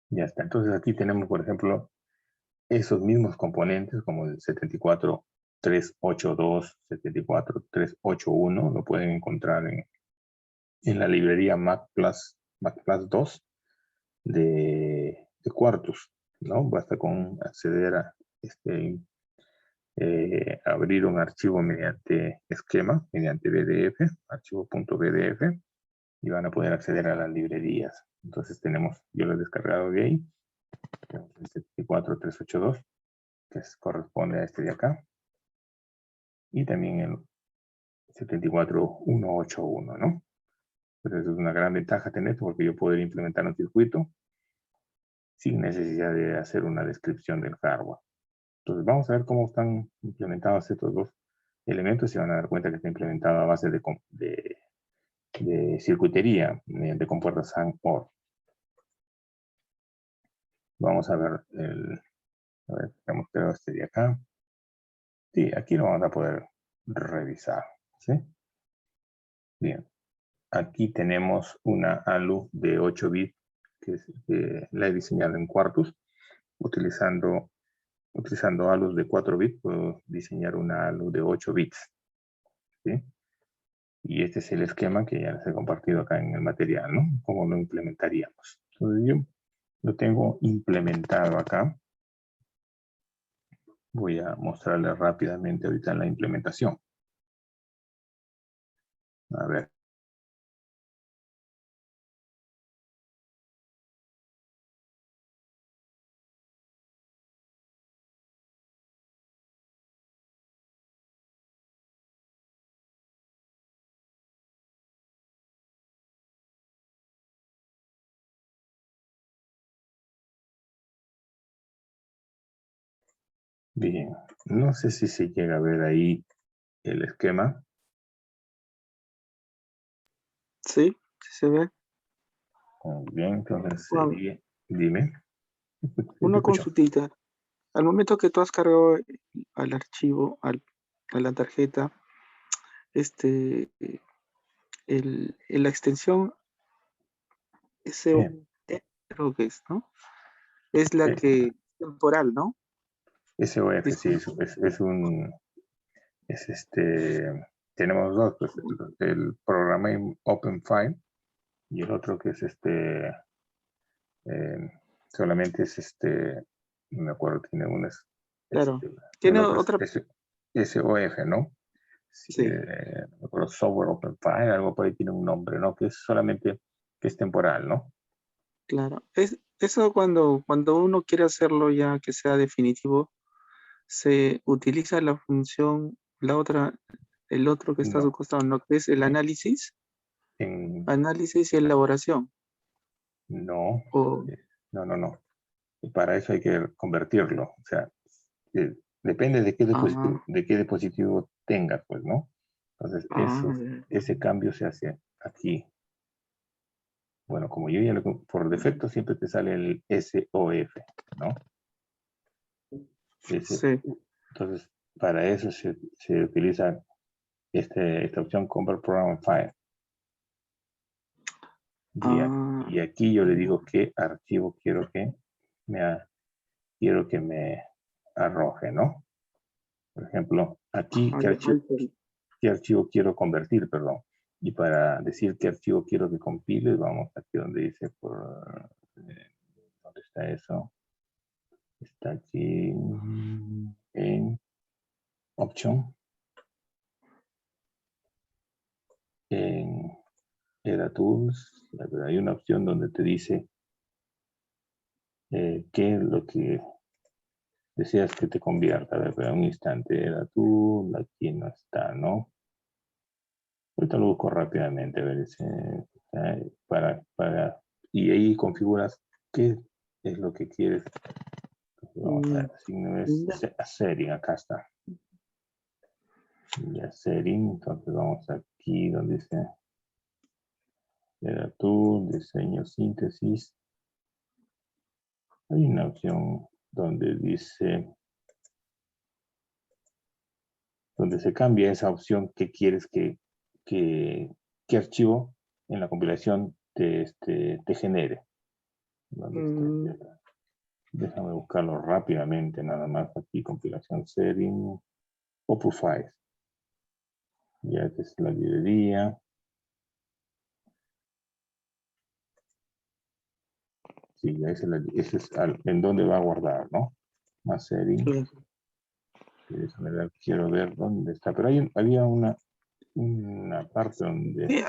Ya está. Entonces aquí tenemos, por ejemplo, esos mismos componentes como el 74382, 74381, lo pueden encontrar en la librería Mac Plus 2 de Quartus, ¿no? Basta con acceder a abrir un archivo mediante esquema, mediante PDF, archivo.bdf, y van a poder acceder a las librerías. Entonces yo lo he descargado de ahí, tenemos el 74382, que corresponde a este de acá, y también el 74181, ¿no? Pero eso es una gran ventaja tener esto porque yo puedo implementar un circuito sin necesidad de hacer una descripción del hardware. Entonces vamos a ver cómo están implementados estos dos elementos y se van a dar cuenta que está implementado a base de circuitería de compuertas AND-OR. Vamos a ver a ver, hemos creado este de acá. Sí, aquí lo vamos a poder revisar, ¿sí? Bien, aquí tenemos una ALU de 8 bits que la he diseñado en Quartus. Utilizando ALUs de 4 bits, puedo diseñar una ALU de 8 bits, ¿sí? Y este es el esquema que ya les he compartido acá en el material, ¿no? Cómo lo implementaríamos. Entonces yo lo tengo implementado acá. Voy a mostrarles rápidamente ahorita la implementación. A ver. Bien, no sé si se llega a ver ahí el esquema. Sí, sí se ve. Muy bien, entonces Juan, dime. Te una escucho. consultita. Al momento que tú has cargado al archivo, a la tarjeta, la extensión SO, Bien. creo que es, ¿no? Es la que es temporal, ¿no? SOF, sí, Disculpa. es tenemos dos, pues, el Programming Open File y el otro que es solamente es no me acuerdo, tiene unas, Claro. el Tiene otro es otra, SOF, ¿no? Sí, sí, no me acuerdo, Software Open File, algo por ahí tiene un nombre, ¿no? Que es solamente, que es temporal, ¿no? claro. Eso cuando uno quiere hacerlo ya que sea definitivo, se utiliza la función, el otro que está a su No, costado, ¿no? Que es el en, en- análisis y elaboración. no, O, no. Y para eso hay que convertirlo. O sea, depende ah, de qué dispositivo tengas, pues, ¿no? Entonces, ah, ese cambio se hace aquí. Bueno, como yo ya por defecto siempre te sale el SOF, ¿no? Ese, sí, entonces, para eso se utiliza esta opción Convert Program File. Y aquí yo le digo qué archivo quiero que me arroje, ¿no? Por ejemplo, aquí qué archivo quiero convertir, perdón. Y para decir qué archivo quiero que compile, vamos aquí donde dice ¿dónde está eso? Está aquí en Option. En Era Tools. Hay una opción donde te dice qué es lo que deseas que te convierta. A ver, espera un instante. Era Tools. Aquí no está, ¿no? Ahorita lo busco rápidamente. A ver, y ahí configuras qué es lo que quieres. Vamos a ver, signo es setting, acá está. Ya setting, entonces vamos aquí donde dice Era Tool, diseño, síntesis. Hay una opción donde dice, donde se cambia esa opción que quieres qué archivo en la compilación te genere. Déjame buscarlo rápidamente, nada más aquí, compilación setting, Opus Files. Ya esta es la librería. Sí, ese es en donde va a guardar, ¿no? Más setting. Déjame ver, quiero ver dónde está. Pero había una parte donde... Sí,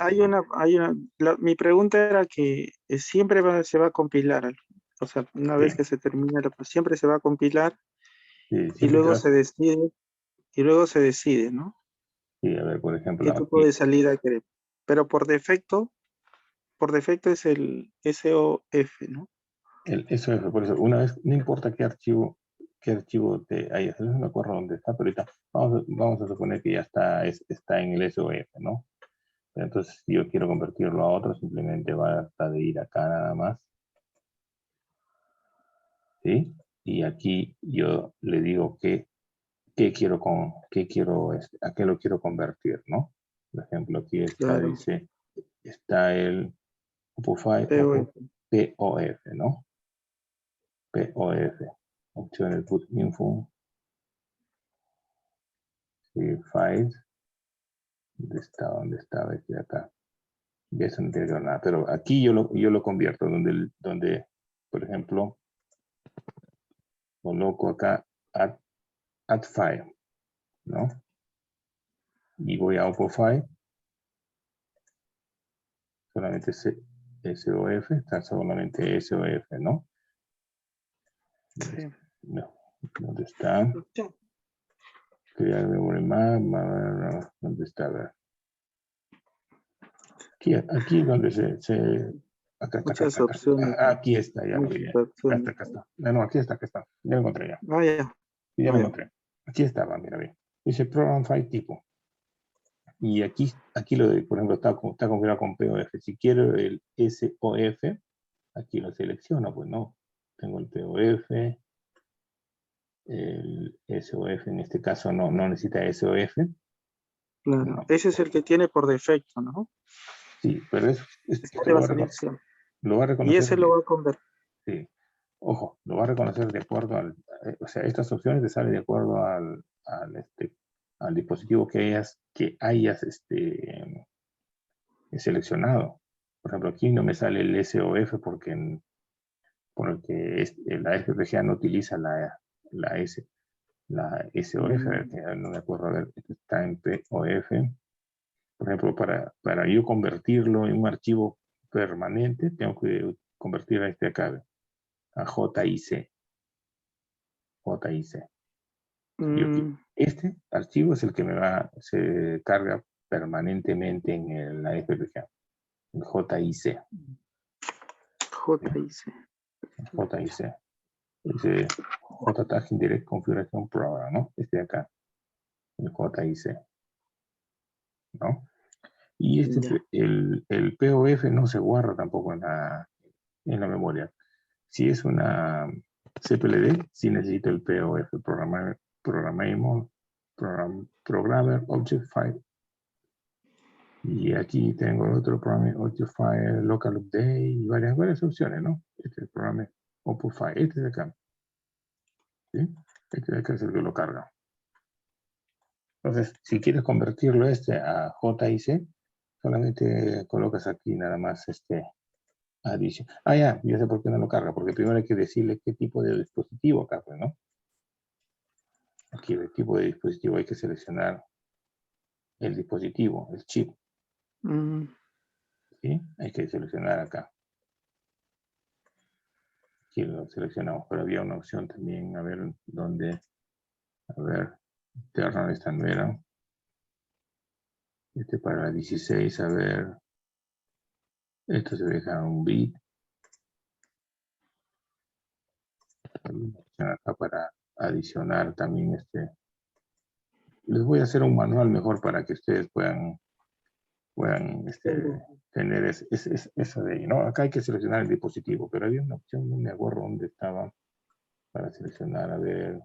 mi pregunta era que siempre se va a compilar, o sea, una vez que se termina, siempre se va a compilar y luego se decide, ¿no? Sí, a ver, por ejemplo, ¿Qué tipo de salida querés? Pero por defecto es el SOF, ¿no? Eso es, por eso, una vez, no importa qué archivo te hayas, no me acuerdo dónde está, pero ahorita vamos a suponer que ya está en el SOF, ¿no? Entonces, si yo quiero convertirlo a otro, simplemente basta de ir acá nada más. ¿Sí? Y aquí yo le digo a qué lo quiero convertir, ¿no? Por ejemplo, aquí está, dice, está el POF, ¿no? POF, opción put info, files, ¿dónde estaba este de acá? Ya eso no tiene que ver nada, pero aquí yo lo convierto donde, por ejemplo, coloco acá add file, ¿no? Y voy a Opus File, solamente SOF, está solamente SOF, ¿no? Sí. No, ¿dónde está? Crear memory map, ¿dónde está? A ver. Aquí donde acá está, Muchas opciones. aquí está, ya lo vi. Acá está. No, aquí está. Ya lo encontré ya. Ya lo encontré. Aquí estaba, mira bien. Dice Program File tipo. Y aquí lo de, por ejemplo, está configurado con POF. Si quiero el SOF, aquí lo selecciono, pues no. Tengo el POF, el SOF, en este caso no necesita SOF. Claro, No. ese es el que tiene por defecto, ¿no? Sí, pero Lo va a reconocer. Y ese lo va a convertir. Sí. Ojo, lo va a reconocer de acuerdo o sea, estas opciones te salen de acuerdo al dispositivo que hayas seleccionado. Por ejemplo, aquí no me sale el SOF porque la FPGA no utiliza la SOF, no me acuerdo, a ver, está en POF. Por ejemplo, para yo convertirlo en un archivo permanente, tengo que convertir a este acá, a JIC. Este archivo es el que se carga permanentemente en la FPGA, el JIC. JIC. Dice JTAG Indirect Configuration Program, ¿no? Este de acá, el JIC, ¿no? Y el POF no se guarda tampoco en la memoria. Si es una CPLD, sí necesita el POF, Programmer Object File Y aquí tengo otro programa, Optify, Local Update, y varias opciones, ¿no? Este es el programa Optify, este es de acá. ¿Sí? Este de acá es el que lo carga. Entonces, si quieres convertirlo a JIC, solamente colocas aquí nada más adición. Ah, ya sé por qué no lo carga, porque primero hay que decirle qué tipo de dispositivo acá, pues, ¿no? Aquí el tipo de dispositivo hay que seleccionar el dispositivo, el chip, Mm, ¿sí? Hay que seleccionar acá. Aquí lo seleccionamos, pero había una opción también, a ver, dónde, a ver, Terra, esta no era. Para la 16, a ver, esto se deja un bit. Hay una opción acá para adicionar también Les voy a hacer un manual mejor para que ustedes puedan tener eso de ahí, ¿no? Acá hay que seleccionar el dispositivo, pero había una opción, no me acuerdo dónde estaba para seleccionar, a ver.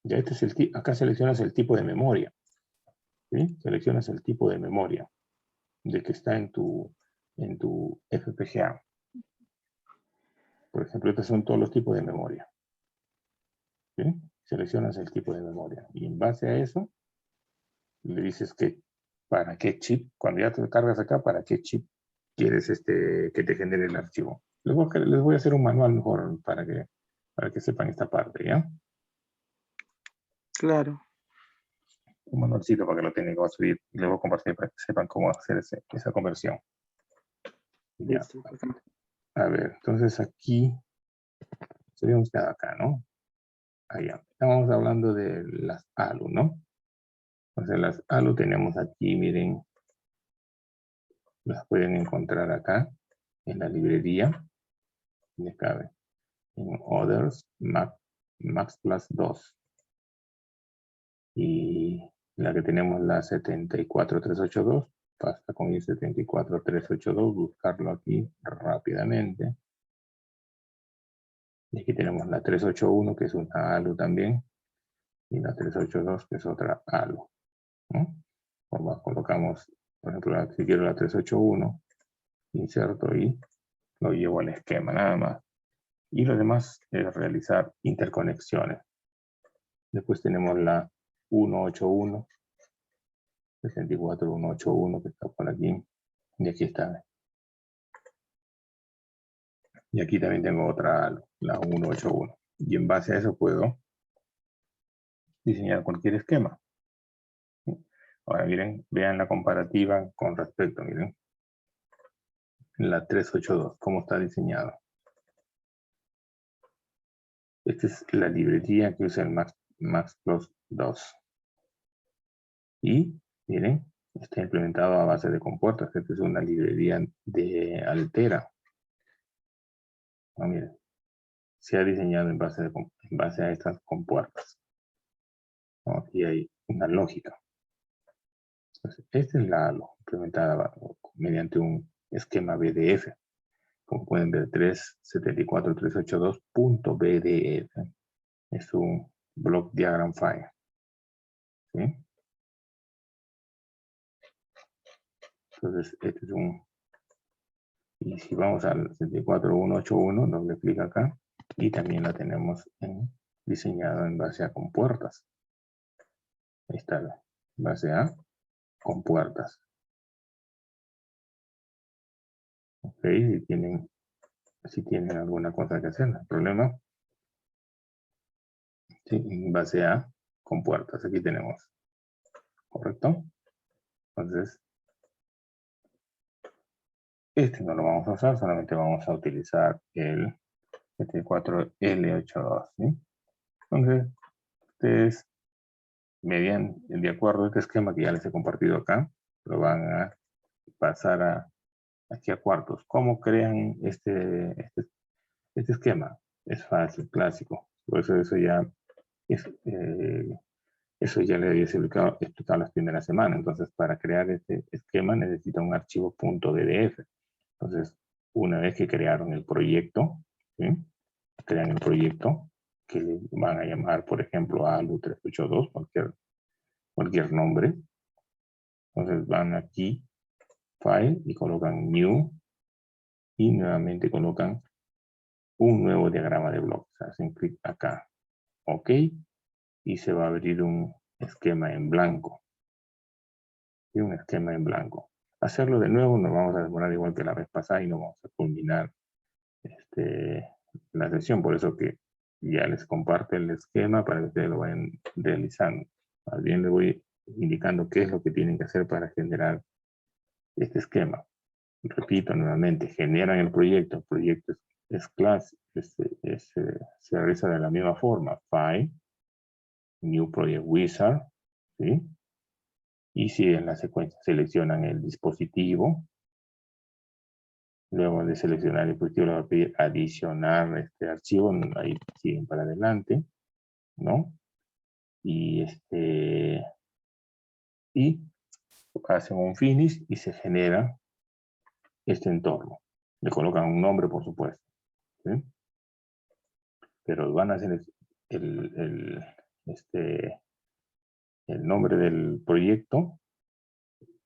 Ya este es acá seleccionas el tipo de memoria, ¿sí? Seleccionas el tipo de memoria de que está en tu FPGA. Por ejemplo, estos son todos los tipos de memoria, ¿sí? Seleccionas el tipo de memoria y en base a eso le dices que para qué chip, cuando ya te cargas acá, para qué chip quieres que te genere el archivo. Les voy a hacer un manual mejor para que sepan esta parte, ¿ya? claro. Un manualcito para que lo tengan que subir y luego compartir para que sepan cómo hacer esa conversión. Ya. Listo, bacán. A ver, entonces aquí, habíamos quedado acá, ¿no? Allá. Estamos hablando de las ALU, ¿no? Entonces las ALU tenemos aquí, miren, las pueden encontrar acá en la librería. Me cabe. En Others, Max Plus 2. Y la que tenemos, la 74382, basta con el 74382, buscarlo aquí rápidamente. Y aquí tenemos la 381, que es una ALU también, y la 382, que es otra ALU, ¿no? Colocamos, por ejemplo, si quiero la 381, inserto y lo llevo al esquema nada más. Y lo demás es realizar interconexiones. Después tenemos la 181, 64181 que está por aquí. Y aquí está. Y aquí también tengo otra, la 181. Y en base a eso puedo diseñar cualquier esquema. Ahora miren, vean la comparativa con respecto, miren. La 382, cómo está diseñado. Esta es la librería que usa el Max Plus 2. Y miren, está implementado a base de compuertas. Esta es una librería de Altera. Miren, se ha diseñado en base a estas compuertas. Aquí hay una lógica. Entonces, esta es la implementada mediante un esquema BDF. Como pueden ver, 374.382.bdf. Es un block diagram file. ¿Sí? Entonces, este es un... Y si vamos al 74181, doble clic acá. Y también la tenemos diseñado en base a compuertas. Ahí está la base A, compuertas. Ok, si tienen alguna cosa que hacer, no hay problema. Sí, en base A, compuertas. Aquí tenemos. ¿Correcto? Entonces, este no lo vamos a usar, solamente vamos a utilizar el 74L82, ¿sí? Entonces, ustedes, de acuerdo a este esquema que ya les he compartido acá, lo van a pasar aquí a cuartos. ¿Cómo crean este esquema? Es fácil, clásico. Por eso ya eso ya le había explicado las primeras semanas. Entonces, para crear este esquema necesita un archivo .ddf. Entonces, una vez que crearon el proyecto, ¿sí? Crean el proyecto que le van a llamar, por ejemplo, ALU382, cualquier nombre. Entonces van aquí, File, y colocan New, y nuevamente colocan un nuevo diagrama de bloques. Hacen clic acá, OK, y se va a abrir un esquema en blanco. Y un esquema en blanco. Hacerlo de nuevo nos vamos a demorar igual que la vez pasada y no vamos a culminar la sesión. Por eso que ya les comparto el esquema para que ustedes lo vayan realizando. Más bien les voy indicando qué es lo que tienen que hacer para generar este esquema. Repito nuevamente, generan el proyecto es class, se realiza de la misma forma, File, New Project Wizard, ¿sí? Y siguen la secuencia, seleccionan el dispositivo, luego de seleccionar el dispositivo le va a pedir adicionar este archivo, ahí siguen para adelante, ¿no? Y hacen un finish y se genera este entorno. Le colocan un nombre, por supuesto, ¿sí? Pero van a hacer el nombre del proyecto,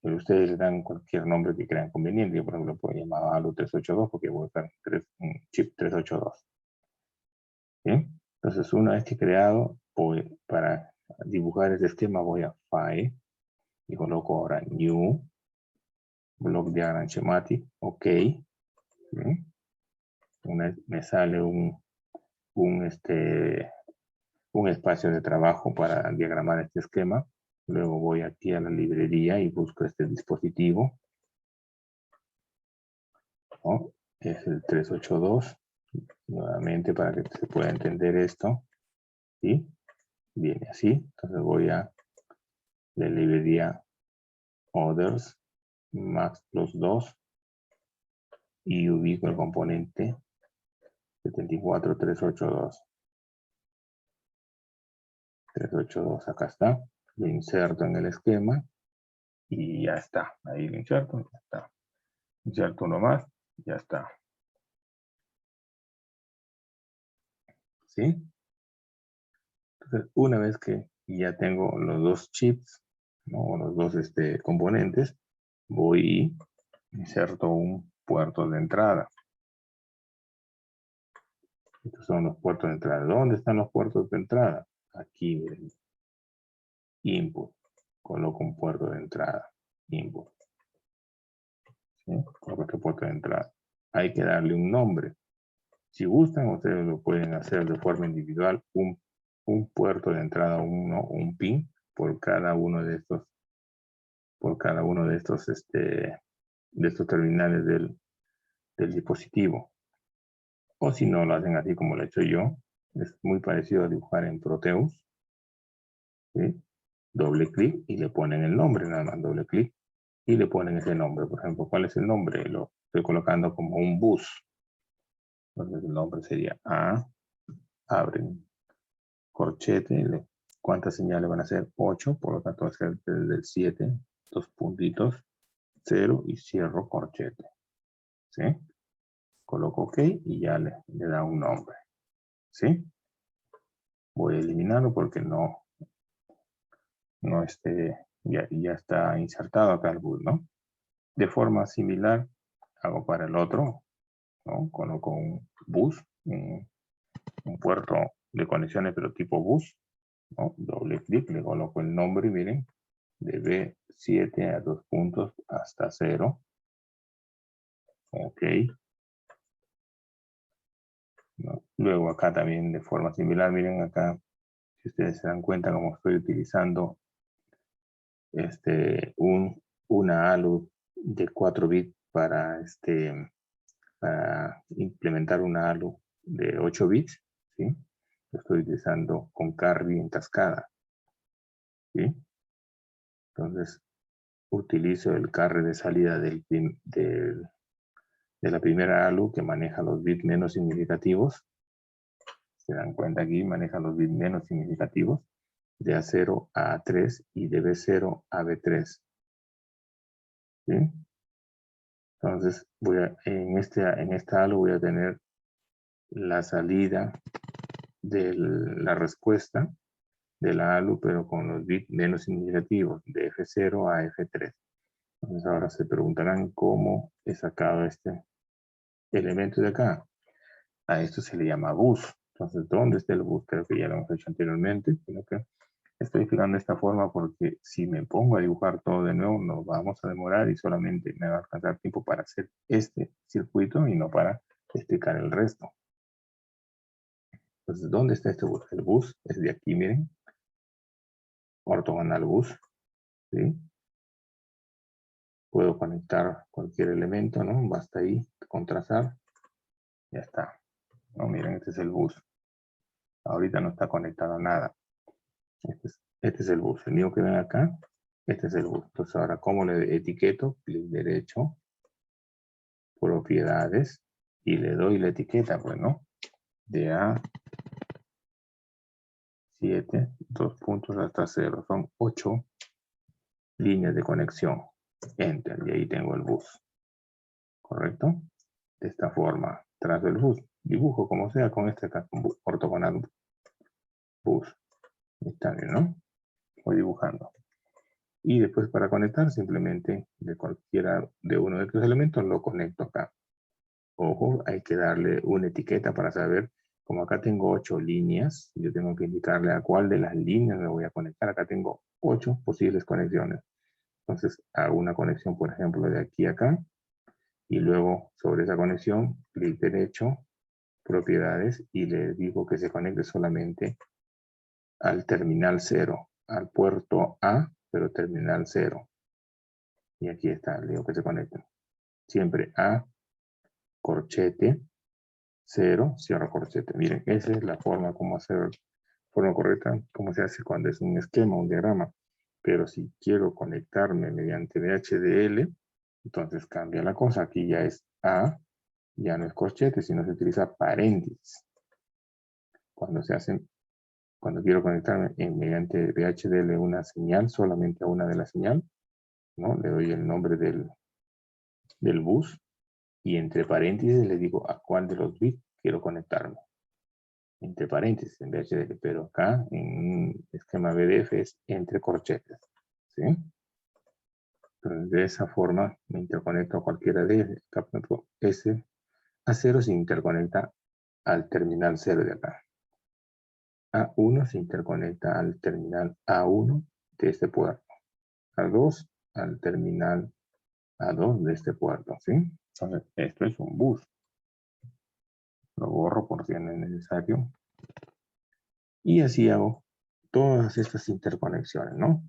pero ustedes le dan cualquier nombre que crean conveniente. Yo, por ejemplo, puedo llamar ALU 382 porque voy a usar un chip 382. ¿Bien? Entonces, una vez que he creado, para dibujar este esquema, voy a File y coloco ahora New, Block Diagram Schematic, OK. ¿Bien? Me sale un espacio de trabajo para diagramar este esquema. Luego voy aquí a la librería y busco este dispositivo, ¿no? Es el 382. Nuevamente para que se pueda entender esto. ¿Sí? Viene así. Entonces voy a la librería Others, Max plus 2 y ubico el componente 74382. 382, acá está. Lo inserto en el esquema y ya está. Ahí lo inserto, ya está. Inserto uno más, ya está. ¿Sí? Entonces, una vez que ya tengo los dos chips, ¿no? Los dos componentes, voy y inserto un puerto de entrada. Estos son los puertos de entrada. ¿Dónde están los puertos de entrada? Aquí, miren. Input. Coloco un puerto de entrada. Input. ¿Sí? Coloco este puerto de entrada. Hay que darle un nombre. Si gustan, ustedes lo pueden hacer de forma individual. Un puerto de entrada, un pin, por cada uno de estos, de estos terminales del dispositivo. O si no, lo hacen así como lo he hecho yo. Es muy parecido a dibujar en Proteus. ¿Sí? Doble clic y le ponen el nombre, nada más doble clic y le ponen ese nombre. Por ejemplo, ¿cuál es el nombre? Lo estoy colocando como un bus. Entonces el nombre sería A, abren corchete, ¿cuántas señales van a ser? 8, por lo tanto va a ser desde el 7, 2 puntitos, 0 y cierro corchete. ¿Sí? Coloco OK y ya le da un nombre. ¿Sí? Voy a eliminarlo porque ya está insertado acá el bus, ¿no? De forma similar hago para el otro, ¿no? Coloco un bus, un puerto de conexiones pero tipo bus, ¿no? Doble clic, le coloco el nombre, miren, de B7 a 2 puntos hasta 0. OK. ¿No? Luego acá también de forma similar, miren acá, si ustedes se dan cuenta como estoy utilizando una ALU de 4 bits para implementar una ALU de 8 bits, ¿sí? Lo estoy utilizando con carry en cascada, ¿sí? Entonces, utilizo el carry de salida de la primera ALU que maneja los bits menos significativos. Se dan cuenta aquí, maneja los bits menos significativos de A0 a A3 y de B0 a B3. ¿Sí? Entonces, en esta ALU voy a tener la salida de la respuesta de la ALU, pero con los bits menos significativos, de F0 a F3. Entonces ahora se preguntarán cómo he sacado este elemento de acá. A esto se le llama bus. Entonces, ¿dónde está el bus? Creo que ya lo hemos hecho anteriormente, sino que estoy fijando de esta forma porque si me pongo a dibujar todo de nuevo, nos vamos a demorar y solamente me va a alcanzar tiempo para hacer este circuito y no para explicar el resto. Entonces, ¿dónde está este bus? El bus es de aquí, miren. Ortogonal bus, ¿sí? Puedo conectar cualquier elemento, ¿no? Basta ahí con trazar. Ya está. No, miren, este es el bus. Ahorita no está conectado a nada. Este es el bus. El mío que ven acá, este es el bus. Entonces ahora, ¿cómo le etiqueto? Clic derecho, propiedades, y le doy la etiqueta, pues, ¿no? De A7, 2 puntos hasta 0. Son 8 líneas de conexión. Enter, y ahí tengo el bus. ¿Correcto? De esta forma, trazo el bus. Dibujo como sea con este acá, ortogonal bus. Está bien, ¿no? Voy dibujando. Y después para conectar, simplemente de cualquiera de uno de estos elementos lo conecto acá. Ojo, hay que darle una etiqueta para saber, como acá tengo 8 líneas, yo tengo que indicarle a cuál de las líneas me voy a conectar. Acá tengo 8 posibles conexiones. Entonces hago una conexión, por ejemplo, de aquí a acá, y luego sobre esa conexión, clic derecho, propiedades, y le digo que se conecte solamente al terminal 0, al puerto A, pero terminal 0. Y aquí está, le digo que se conecte. Siempre A, corchete, 0, cierro corchete. Miren, esa es la forma como hacer, forma correcta, como se hace cuando es un esquema, un diagrama. Pero si quiero conectarme mediante VHDL, entonces cambia la cosa. Aquí ya es A, ya no es corchete, sino se utiliza paréntesis. Cuando quiero conectarme mediante VHDL una señal, solamente a una de las señales, ¿no? Le doy el nombre del bus y entre paréntesis le digo a cuál de los bits quiero conectarme. Entre paréntesis en VHDL, pero acá en un esquema BDF es entre corchetes, ¿sí? Entonces, de esa forma me interconecto a cualquiera de ellos. S A0 se interconecta al terminal 0 de acá. A1 se interconecta al terminal A1 de este puerto. A2 al terminal A2 de este puerto, ¿sí? Entonces, esto es un bus. Lo borro por si no es necesario. Y así hago todas estas interconexiones, ¿no?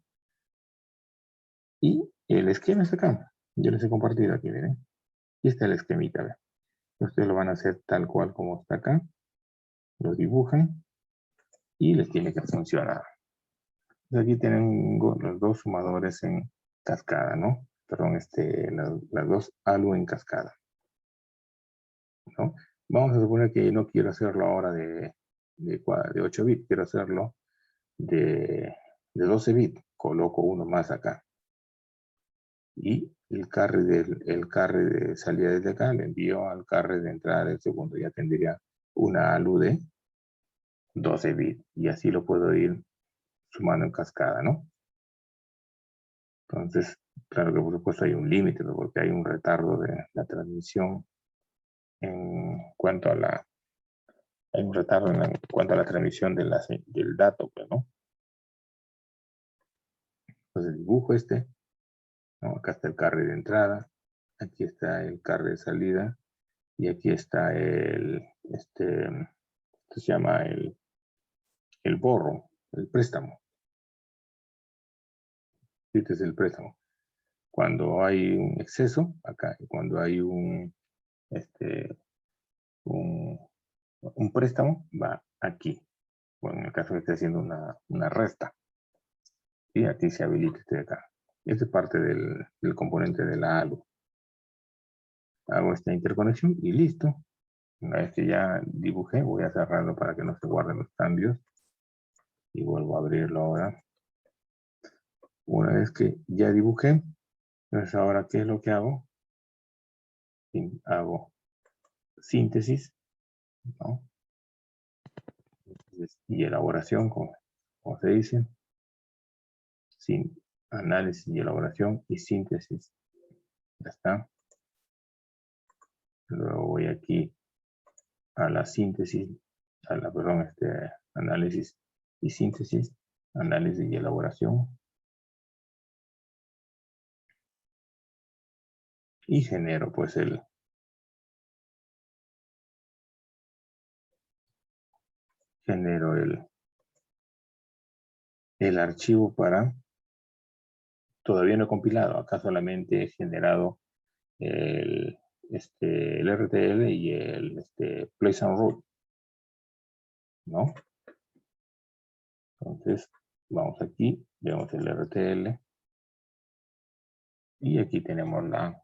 Y el esquema está acá. Yo les he compartido aquí, miren. Y está el esquemita, ¿ve? Ustedes lo van a hacer tal cual como está acá. Lo dibujan y les tiene que funcionar. Aquí tengo los dos sumadores en cascada, ¿no? Perdón, las dos ALU en cascada, ¿no? Vamos a suponer que no quiero hacerlo ahora de 8 bits, quiero hacerlo de 12 bits. Coloco uno más acá. Y el carry de salida desde acá le envío al carry de entrada del segundo. Ya tendría una ALU de 12 bits. Y así lo puedo ir sumando en cascada, ¿no? Entonces, claro que por supuesto hay un límite, ¿no? Porque hay un retardo de la transmisión en cuanto a la... Hay un retardo en cuanto a la transmisión del dato, pues, ¿no? Entonces dibujo ¿no? Acá está el carry de entrada, aquí está el carry de salida, y aquí está esto se llama el borro, el préstamo. Este es el préstamo. Cuando hay un exceso, acá, y cuando hay un préstamo, va aquí. Bueno, en el caso que esté haciendo una resta. Y aquí se habilita este de acá. Esta es parte del componente de la ALU. Hago esta interconexión y listo. Una vez que ya dibujé, voy a cerrarlo para que no se guarden los cambios. Y vuelvo a abrirlo ahora. Una vez que ya dibujé, entonces ahora, ¿qué es lo que hago? Hago síntesis, ¿no? Y elaboración ¿cómo se dice? Sin análisis y elaboración y síntesis. Ya está. Luego voy aquí a la síntesis, análisis y síntesis, análisis y elaboración. Y genero pues el archivo para, todavía no he compilado, acá solamente he generado el RTL y el place and route, ¿no? Entonces, vamos aquí, vemos el RTL y aquí tenemos la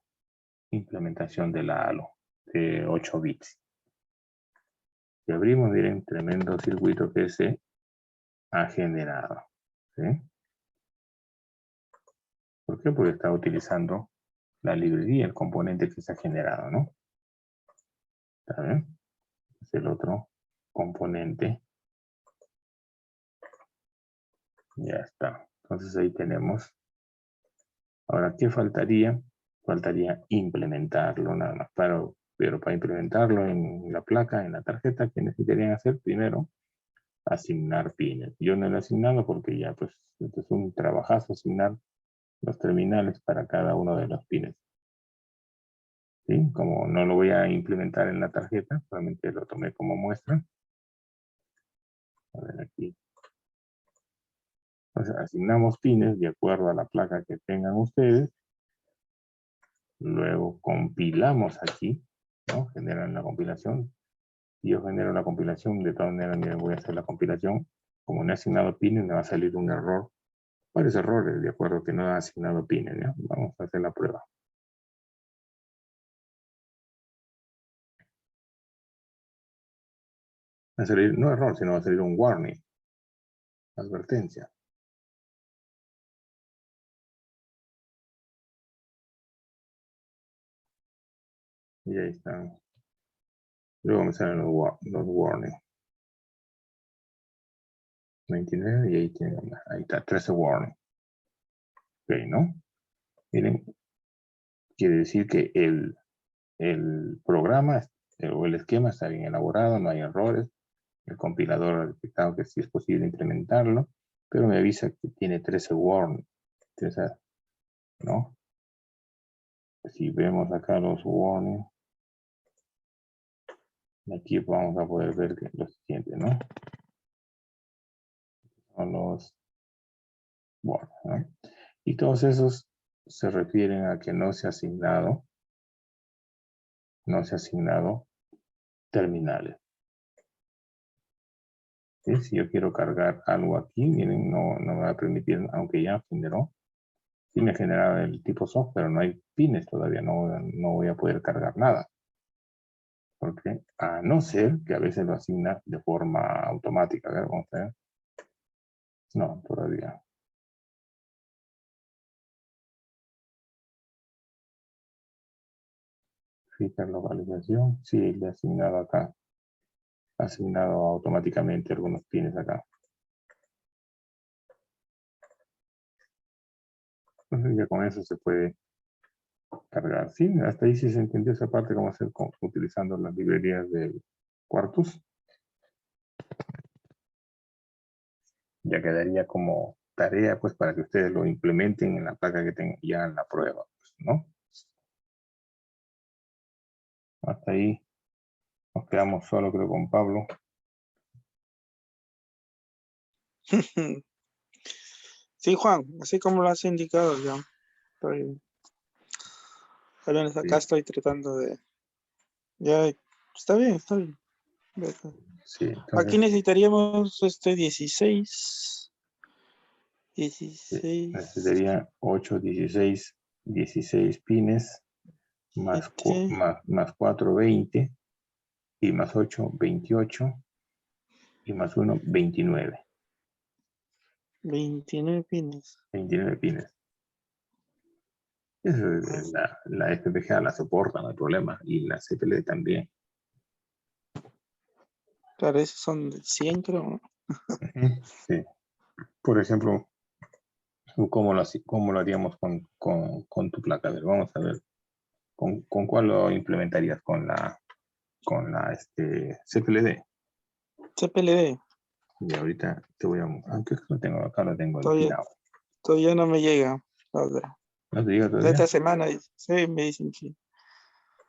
implementación de la ALO de 8 bits. Si abrimos, miren, tremendo circuito que se ha generado, ¿sí? ¿Por qué? Porque está utilizando la librería, el componente que se ha generado, ¿no? ¿Está bien? Es el otro componente. Ya está. Entonces ahí tenemos. Ahora, ¿qué faltaría? Faltaría implementarlo nada más. Pero para implementarlo en la placa, en la tarjeta, ¿qué necesitarían hacer? Primero, asignar pines. Yo no lo he asignado porque ya, pues, esto es un trabajazo asignar los terminales para cada uno de los pines. ¿Sí? Como no lo voy a implementar en la tarjeta, solamente lo tomé como muestra. A ver aquí. Entonces, asignamos pines de acuerdo a la placa que tengan ustedes. Luego compilamos aquí, ¿no? Generan la compilación. Si yo genero la compilación, de todas maneras, miren, voy a hacer la compilación. Como no he asignado pines, me va a salir un error. Varios errores, de acuerdo que no he asignado pines, ¿ya? Vamos a hacer la prueba. Va a salir, no error, sino va a salir un warning. Advertencia. Y ahí están. Luego me salen los warnings. 29 y ahí tienen, ahí está, 13 warning. Ok, ¿no? Miren, quiere decir que el programa o el esquema está bien elaborado, no hay errores. El compilador ha detectado que sí es posible implementarlo, pero me avisa que tiene 13 warning. Entonces, ¿no? Si vemos acá los warnings, aquí vamos a poder ver que lo siguiente, ¿no? Son los warnings, ¿no? Y todos esos se refieren a que no se ha asignado terminales. ¿Sí? Si yo quiero cargar algo aquí, miren, no me va a permitir, aunque ya generó. Sí me genera el tipo soft, pero no hay pines todavía, no voy a poder cargar nada. Porque a no ser que a veces lo asigna de forma automática. A ver, vamos a ver. No, todavía. Fija localización. Sí, le he asignado acá. Ha asignado automáticamente algunos pines acá. Entonces ya con eso se puede cargar. Sí, hasta ahí sí se entendió esa parte, cómo hacer utilizando las librerías del Quartus. Ya quedaría como tarea pues para que ustedes lo implementen en la placa que tengan ya en la prueba, pues, ¿no? Hasta ahí nos quedamos solo, creo, con Pablo. Sí, Juan, así como lo has indicado, ya. Al menos acá estoy tratando de... Ya, está bien, está bien. Sí, entonces, Aquí necesitaríamos 16. necesitaría 8, 16 pines, más 4, 20, y más 8, 28, y más 1, 29. 29 pines. 29 pines. Eso es, la FPGA la soporta, no hay problema, y la CPL también. Claro, esos son de 100, creo, ¿no? Sí. Por ejemplo, ¿cómo lo haríamos con tu placa? A ver, vamos a ver. ¿Con cuál lo implementarías? ¿Con la CPLD? CPLD. Y ahorita te voy a... Aunque lo tengo acá, lo tengo Todavía, empinado. todavía no me llega. Ahora. ¿No te diga De esta todavía? semana, sí, me dicen que.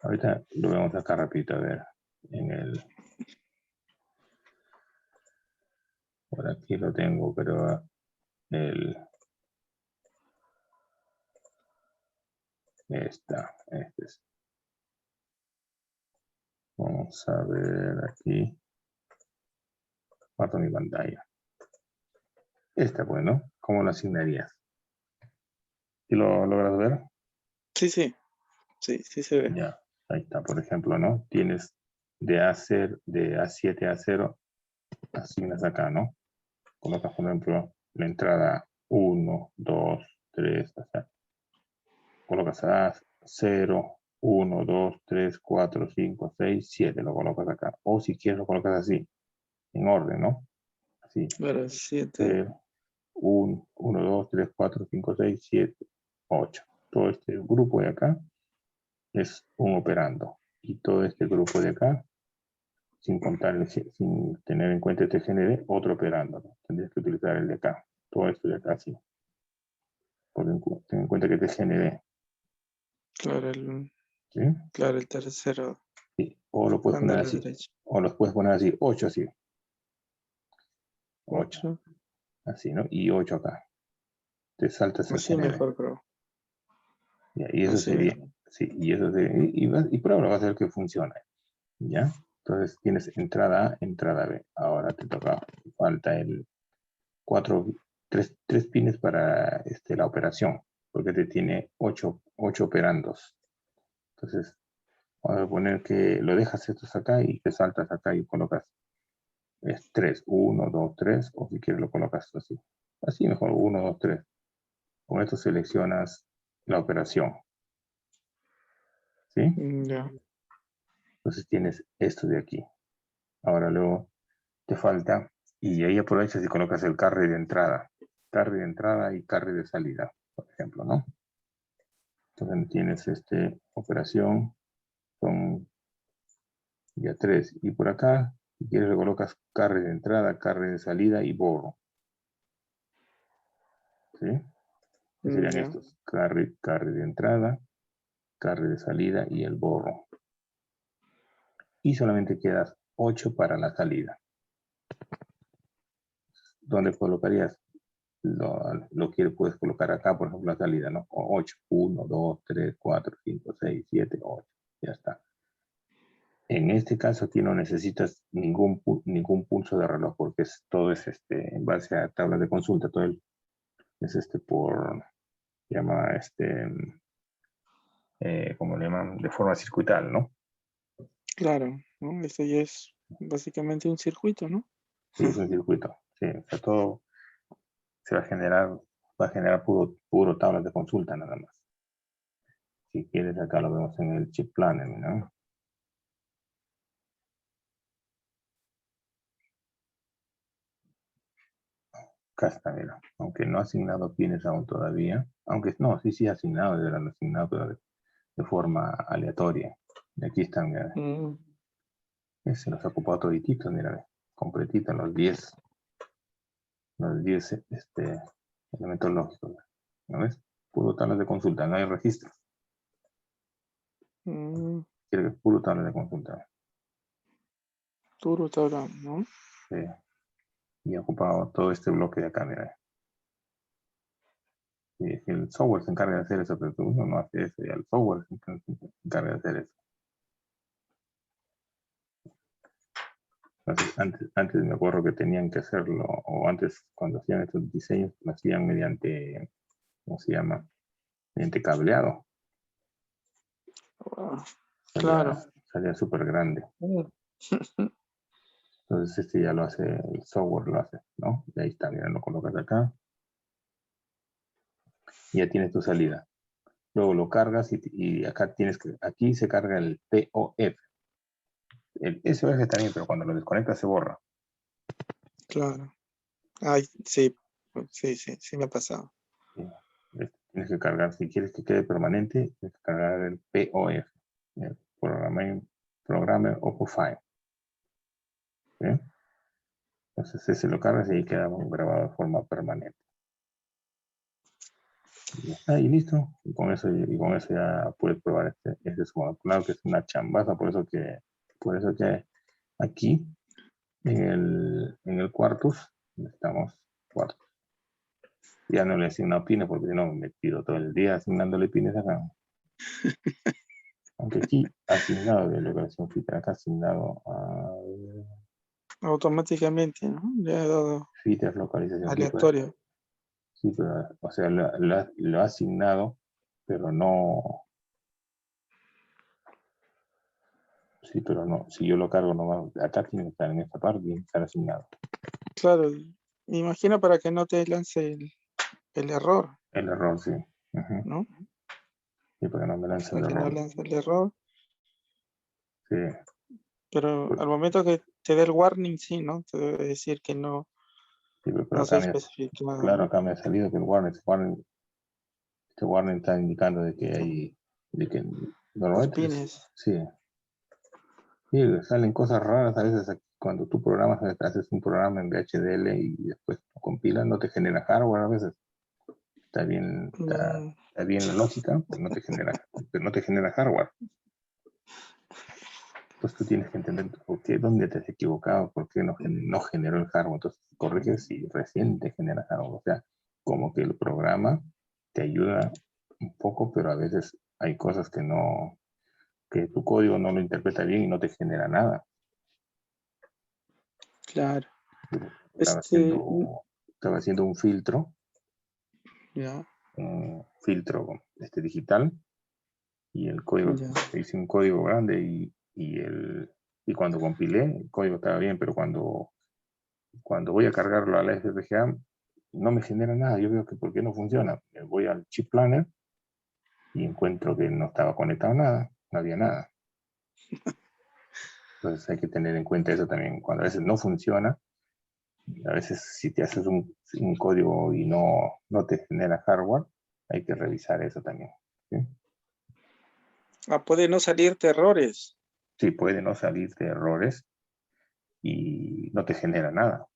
Ahorita lo vemos acá rapidito, a ver. Por aquí lo tengo, pero el... Este es. Vamos a ver aquí. Parto mi pantalla. Bueno, ¿cómo lo asignarías? ¿Y lo logras ver? Sí, sí, sí se ve. Ya, ahí está, por ejemplo, ¿no? Tienes de A7 a 0, asignas acá, ¿no? Colocas, por ejemplo, la entrada 1, 2, 3, o sea, colocas A 0, 1, 2, 3, 4, 5, 6, 7, lo colocas acá. O si quieres lo colocas así, en orden, ¿no? Así, Claro, 7. 0, 1, 2, 3, 4, 5, 6, 7, 8. Todo este grupo de acá es un operando. Y todo este grupo de acá, sin tener en cuenta este GND, otro operando, ¿no? Tendrías que utilizar el de acá. Todo esto de acá, sí. Ten en cuenta que este es GND. Claro, ¿Sí? claro, el tercero. Sí. O lo puedes Anda poner a la así. derecha. O los puedes poner así. 8 así. 8. 8. Así, ¿no? Y 8 acá. Te saltas el Así GND. mejor, creo. Ya, y eso Así sería. mejor. Sí, y eso sería. Y prueba, vas a ver que funciona. ¿Ya? Entonces tienes entrada A, entrada B. Ahora te toca, falta el 3 pines para la operación, porque te tiene 8 operandos. Entonces, vamos a poner que lo dejas estos acá y te saltas acá y colocas 3, 1, 2, 3, o si quieres lo colocas así. Así mejor, 1, 2, 3. Con esto seleccionas la operación. ¿Sí? Ya. Entonces tienes esto de aquí. Ahora luego te falta, y ahí aprovechas y colocas el carry de entrada. Carry de entrada y carry de salida, por ejemplo, ¿no? Entonces tienes operación, son ya 3. Y por acá, si quieres, le colocas carry de entrada, carry de salida y borro. ¿Sí? Que serían Ya. estos. Carry de entrada, carry de salida y el borro. Y solamente quedas 8 para la salida. ¿Dónde colocarías? Puedes colocar acá, por ejemplo, la salida, ¿no? 8. 1, 2, 3, 4, 5, 6, 7, 8. Ya está. En este caso aquí no necesitas ningún pulso de reloj porque todo es en base a tablas de consulta, todo es se llama ¿cómo le llaman? De forma circuital, ¿no? Claro, ¿no? Esto ya es básicamente un circuito, ¿no? Sí, es un circuito. Sí, o sea, todo se va a generar puro tablas de consulta nada más. Si quieres, acá lo vemos en el chip planner, ¿no? Acá está, mira. Aunque no ha asignado pines aún todavía. Aunque no, sí asignado, de verdad, asignado, pero de forma aleatoria. Y aquí están, mira. Mm, Se los ha ocupado todititos, mira, completito en los 10 elementos lógicos. ¿No ves? Puro tablas de consulta, no hay registros. mm, Quiere que puro tablas de consulta. Duro tabla, ¿no? Sí. Y ha ocupado todo este bloque de acá, mira. Y el software se encarga de hacer eso, pero uno no hace eso, y el software se encarga de hacer eso. Entonces, antes me acuerdo que tenían que hacerlo, o antes cuando hacían estos diseños, lo hacían mediante, ¿cómo se llama? Mediante cableado. Ah, Salía, claro. salía súper grande. Mm. Entonces ya lo hace, el software lo hace, ¿no? Y ahí está, mira, lo colocas acá y ya tienes tu salida. Luego lo cargas y acá aquí se carga el POF. El SOF también, pero cuando lo desconectas se borra. Claro. Ay, sí. Sí me ha pasado. Sí. Tienes que cargar, si quieres que quede permanente, tienes que cargar el POF, el Programmer Oppo File. ¿Sí? Entonces ese lo cargas y ahí queda grabado de forma permanente. Y está ahí listo. Y con eso ya puedes probar este sumado. Claro que es una chambaza, por eso que aquí en el Quartus, estamos Quartus. Ya no le asigno pines porque si no me pido todo el día asignándole pines acá. Aunque aquí asignado de localización filter, acá asignado a Automáticamente, ¿no? Ya he dado filters localización filter. aleatorio. Sí, pero, o sea, lo ha asignado, pero no. Sí, pero no. Si yo lo cargo nomás, acá tiene que estar en esta parte, tiene que estar asignado. Claro, me imagino para que no te lance el error, El error, sí. Ujú. ¿no? Sí, para que no me lance el Para que no error. lance el error, Sí, pero pues, al momento que te dé el warning, sí, ¿no? Te debe decir que no, sí, pero no se ha acá especificado, claro, ¿no? acá me ha salido que este warning está indicando de que Los normalmente pines. sí, sí, salen cosas raras a veces aquí cuando tú programas, haces un programa en VHDL y después lo compilas, no te genera hardware a veces. Está bien, Mm, está bien la lógica, pero no te genera hardware. Entonces tú tienes que entender por qué, dónde te has equivocado, por qué no generó el hardware. Entonces corriges y recién te genera hardware. O sea, como que el programa te ayuda un poco, pero a veces hay cosas que tu código no lo interpreta bien y no te genera nada. claro. Estaba Este, haciendo, estaba haciendo ya, un filtro digital, y el código, ya. hice un código grande y cuando compilé, el código estaba bien, pero cuando voy a cargarlo a la FPGA, no me genera nada. Yo veo que por qué no funciona. Voy al chip planner y encuentro que no estaba conectado nada, no había nada. Entonces hay que tener en cuenta eso también. Cuando a veces no funciona, a veces si te haces un código y no te genera hardware, hay que revisar eso también. ¿Sí? Puede no salirte errores. Sí, puede no salir de errores y no te genera nada.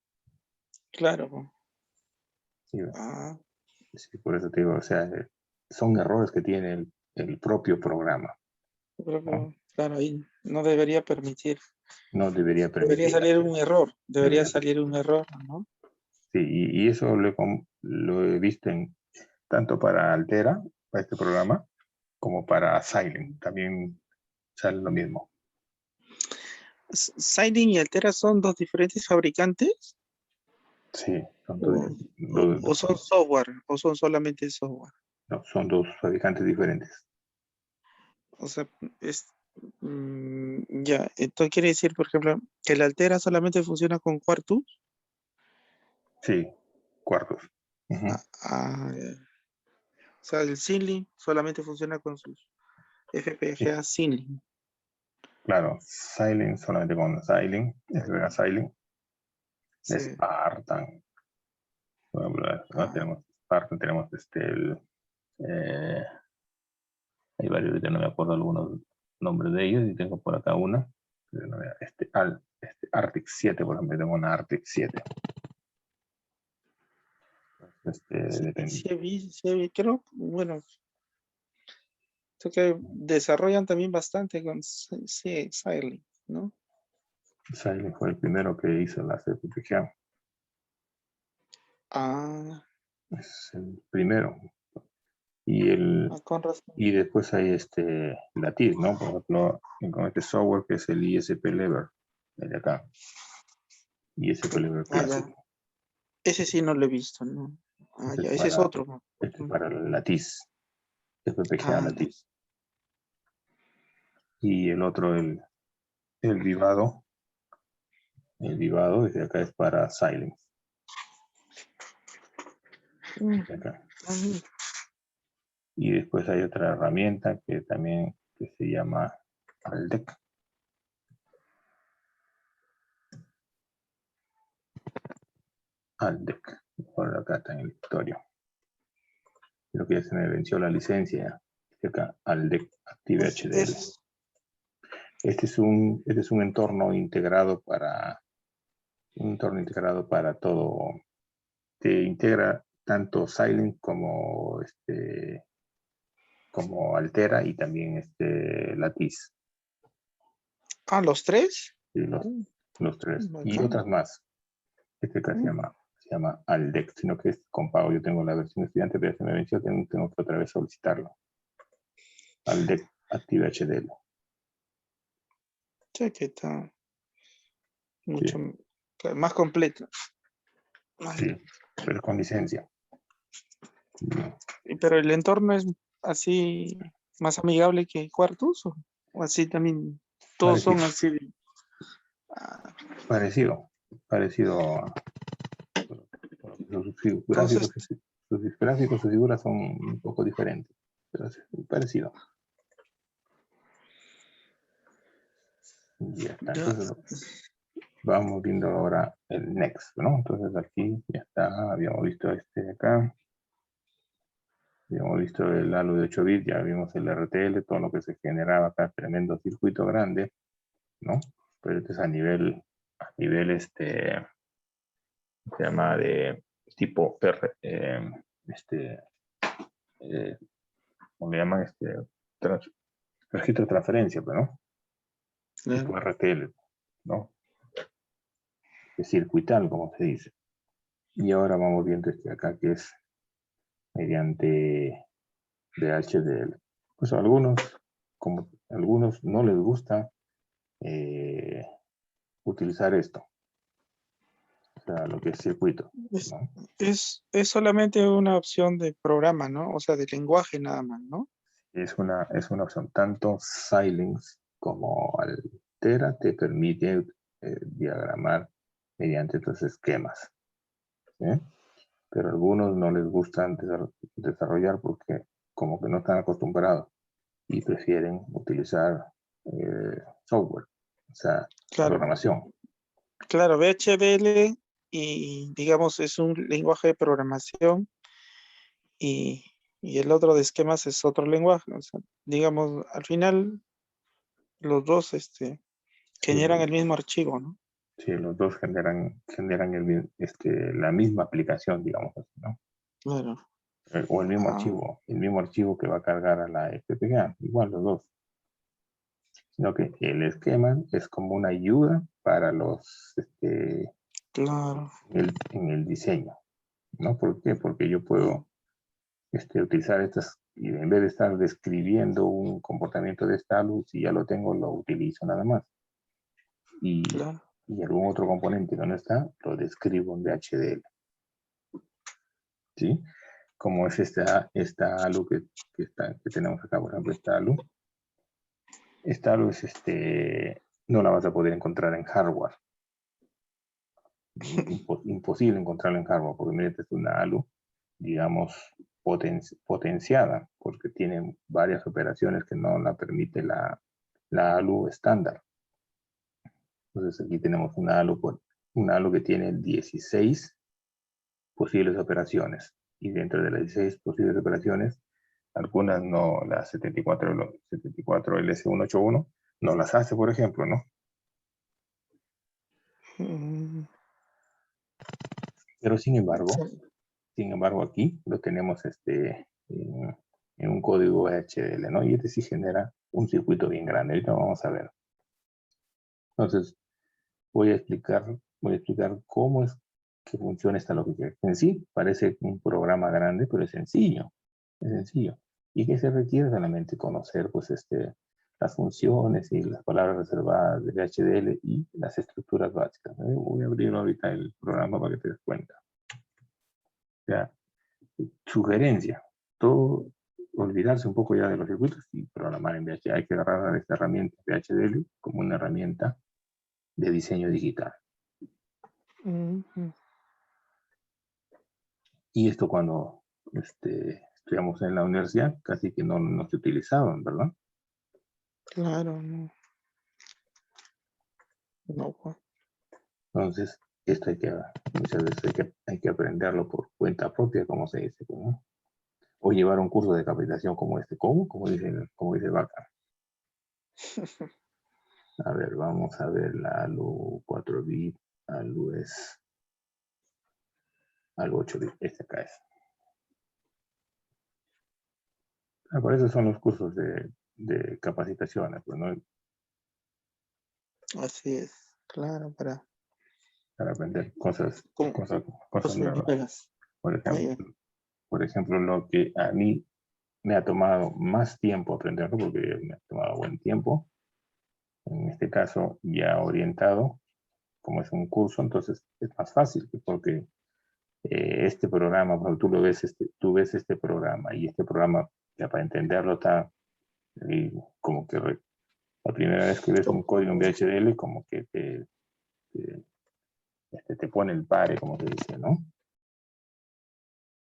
Claro. Sí, Ah, sí, por eso te digo, o sea, son errores que tiene el propio programa, yo creo ¿no? que, claro, ahí no debería permitir. No debería Debería permitir. salir un error. Debería Debería, salir un error, ¿no? sí, y eso lo he visto tanto para Altera, para este programa, como para Silent. También sale lo mismo. Siding y Altera son dos diferentes fabricantes Sí, son dos, o, o son software o son solamente software. no, son dos fabricantes diferentes. O sea, ya, entonces quiere decir, por ejemplo, que el Altera solamente funciona con Quartus. Sí, cuartos. Ah, Ujú. ya. O sea, el Simlink solamente funciona con sus Sí, FPGA Simlink. claro, Silent solamente con Silent, FPGA Silent, Sí. Spartan. Por ejemplo, acá Ah, tenemos Spartan, tenemos eh, hay varios que no me acuerdo algunos nombres de ellos y tengo por acá una. Pero no, Arctic 7, por ejemplo, tengo una Arctic 7. sí, Depende. creo, bueno, creo que desarrollan también bastante con Simlink, ¿no? Silent fue el primero que hizo la certificación. Ah, Es el primero. Y, con razón. y después hay Latif, ¿no? Por ejemplo, con este software que es el ISP Lever, el de acá. ISP Lever Ah, Classic. ya. Ese sí no lo he visto, ¿no? Ah, Este es ya, ese es para, otro, ¿no? este es para el Lattice, FPGA Ah, ya. Lattice. Y el otro, el Vivado. El Vivado desde acá es para Silence. Mm, De acá. ah, Y después hay otra herramienta que también que se llama Aldec. Aldec. por acá está en el escritorio. Creo que ya se me venció la licencia. Acá, Aldec Active HDL. Este es un entorno integrado para todo. Te integra tanto Silent como Altera y también Lattice. Ah, ¿los tres? Sí, los tres. Y Bacán. otras más. Este acá se llama Aldec, sino que es con pago. Yo tengo la versión estudiante, pero ya se me venció, tengo que otra vez solicitarlo. Aldec Active HDL. Sí, que está mucho Sí, más completo. sí, pero con licencia. Pero el entorno es así más amigable que Quartus, o así también todos son Parecido, así de- ah, parecido a entonces, sus gráficos, sus figuras son un poco diferentes, pero es parecido. Ya está, ya, entonces vamos viendo ahora el next, ¿no? Entonces aquí ya está, habíamos visto de acá, habíamos visto el halo de 8 bits, ya vimos el RTL, todo lo que se generaba acá, tremendo circuito grande, ¿no? Pero este es a nivel se llama de tipo ¿cómo le llaman? Registro de transferencia, pero no, tipo claro. RTL, ¿no? Es circuital, como se dice. Y ahora vamos viendo acá que es mediante VHDL. Pues a algunos no les gusta utilizar esto, o sea, lo que es circuito, Es, ¿no? es solamente una opción de programa, ¿no? O sea, de lenguaje nada más, ¿no? Es una opción, tanto Xilinx como Altera te permite diagramar mediante estos esquemas, ¿sí? Pero a algunos no les gustan desarrollar porque como que no están acostumbrados y prefieren utilizar software, o sea, Claro, programación. claro, VHDL y digamos es un lenguaje de programación y, y el otro de esquemas es otro lenguaje. O sea, digamos, al final los dos Sí, generan el mismo archivo, ¿no? sí, los dos generan la misma aplicación, digamos así, ¿no? Claro. O Ah, el mismo archivo que va a cargar a la FPGA, igual los dos. Sino que el esquema es como una ayuda para claro. en el diseño, ¿no? ¿Por qué? Porque yo puedo utilizar estas, y en vez de estar describiendo un comportamiento de esta luz, si ya lo tengo, lo utilizo nada más. Claro. Y algún otro componente que no está, lo describo en VHDL, ¿sí? Como es esta ALU que tenemos acá, por ejemplo, esta ALU es no la vas a poder encontrar en hardware. Imposible encontrarla en hardware, porque mira, esta es una ALU, digamos, potenciada, porque tiene varias operaciones que no la permite la ALU estándar. Entonces aquí tenemos una ALU que tiene 16 posibles operaciones. Y dentro de las 16 posibles operaciones, algunas no, las 74 LS181, no las hace, por ejemplo, ¿no? Mm, Pero sin sí. embargo aquí lo tenemos en un código HDL, ¿no? Y este sí genera un circuito bien grande. Ahorita vamos a ver. Entonces, voy a explicar cómo es que funciona esta lógica. En sí, parece un programa grande, pero es sencillo. Es sencillo. ¿Y qué se requiere? Solamente conocer, pues, las funciones y las palabras reservadas del HDL y las estructuras básicas. Voy a abrir ahorita el programa para que te des cuenta. O sea, sugerencia. Todo, olvidarse un poco ya de los circuitos y programar en VHDL. Hay que agarrar a esta herramienta VHDL como una herramienta de diseño digital. Ujú. Y esto cuando estudiamos en la universidad casi que no se utilizaban, ¿verdad? Claro, no. No, pues. Entonces, esto muchas veces hay que aprenderlo por cuenta propia, como se dice, ¿no? O llevar un curso de capacitación como este. ¿Cómo? Como dice Vaca. A ver, vamos a ver la ALU 4 bit. ALU es ALU 8 bit. Este acá es. Por eso son los cursos de capacitaciones, pues, ¿no? Así es, claro, para aprender cosas cosas nuevas. nuevas. Por ejemplo, lo que a mí me ha tomado más tiempo aprenderlo, porque me ha tomado buen tiempo, en este caso ya orientado, como es un curso, entonces es más fácil, porque este programa, cuando tú ves este programa, y este programa, ya para entenderlo, está como que la primera vez que ves un código en VHDL, como que te pone el pare, como se dice, ¿no?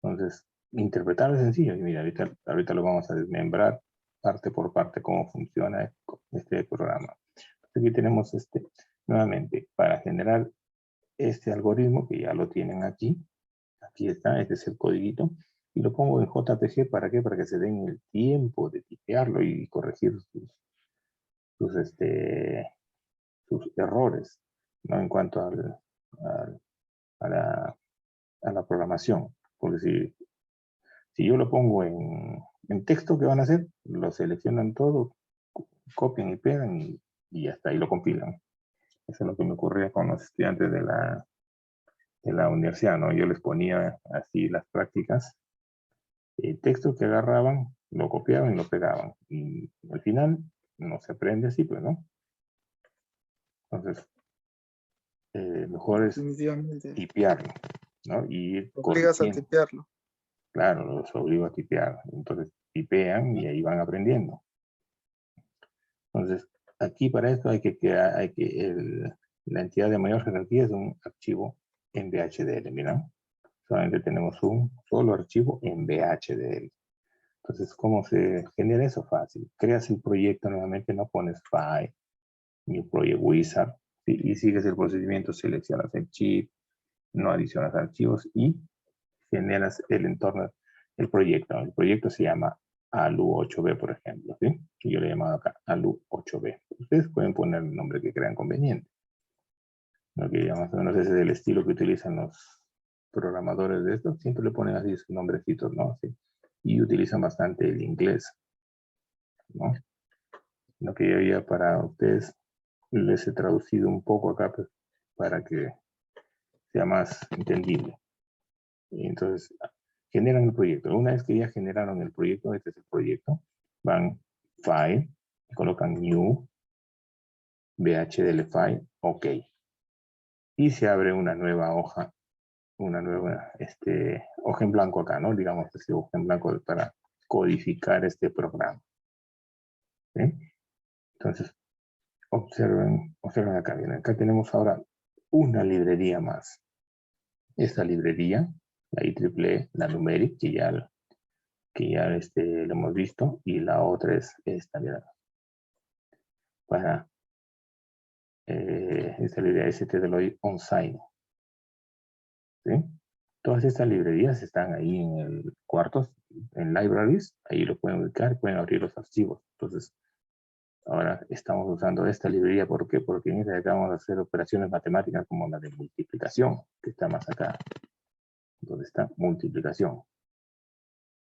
Entonces, interpretarlo es sencillo. Y mira, ahorita lo vamos a desmembrar parte por parte cómo funciona este programa. Aquí tenemos nuevamente, para generar este algoritmo, que ya lo tienen aquí. Aquí está, este es el codiguito. Y lo pongo en JPG, ¿para qué? Para que se den el tiempo de tipearlo y corregir sus errores, ¿no? En cuanto a la programación. Porque si yo lo pongo en texto, ¿qué van a hacer? Lo seleccionan todo, copian y pegan y hasta ahí lo compilan. Eso es lo que me ocurría con los estudiantes de la universidad, ¿no? Yo les ponía así las prácticas, el texto que agarraban, lo copiaban y lo pegaban. Y al final no se aprende así, pues, ¿no? Entonces, mejor es tipearlo, ¿no? Y ir obligas a tipearlo. Claro, los obligo a tipear. Entonces, tipean y ahí van aprendiendo. Entonces, aquí para esto la entidad de mayor jerarquía es un archivo en VHDL, ¿mira? Solamente tenemos un solo archivo en VHDL. Entonces, ¿cómo se genera eso? Fácil. Creas el proyecto nuevamente, no pones file, ni project wizard, ¿sí? Y sigues el procedimiento, seleccionas el chip, no adicionas archivos y generas el entorno, el proyecto. El proyecto se llama ALU8B, por ejemplo, ¿sí? Que yo le he llamado acá ALU8B. Ustedes pueden poner el nombre que crean conveniente. Lo que más o menos ese es el estilo que utilizan los programadores de esto. Siempre le ponen así sus nombrecitos, ¿no? ¿Sí? Y utilizan bastante el inglés, ¿no? Lo que yo ya para ustedes les he traducido un poco acá, pues, para que sea más entendible. Y entonces, generan el proyecto. Una vez que ya generaron el proyecto, este es el proyecto, van File, colocan New, VHDL File, OK. Y se abre una nueva hoja, hoja en blanco acá, ¿no? Digamos que hoja en blanco para codificar este programa. ¿Sí? Entonces, observen acá, bien, acá tenemos ahora una librería más. Esta librería, la IEEE, la Numeric, que ya lo hemos visto, y la otra es esta, mira, para esta librería ST-Deloy OnSign. ¿Sí? Todas estas librerías están ahí en el cuarto, en libraries, ahí lo pueden ubicar, pueden abrir los archivos. Entonces, ahora estamos usando esta librería, ¿por qué? Porque en esta acá vamos a hacer operaciones matemáticas como la de multiplicación, que está más acá, donde está multiplicación.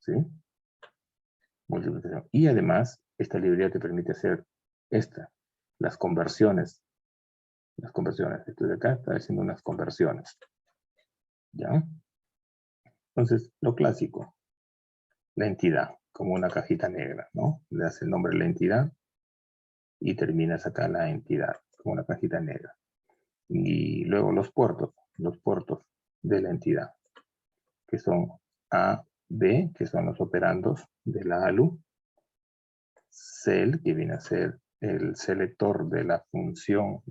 ¿Sí? Multiplicación. Y además, esta librería te permite hacer las conversiones. Esto de acá está haciendo unas conversiones. ¿Ya? Entonces, lo clásico, la entidad, como una cajita negra, ¿no? Le das el nombre de la entidad y terminas acá la entidad, como una cajita negra. Y luego los puertos de la entidad, que son A, B, que son los operandos de la ALU, cel, que viene a ser el selector de la función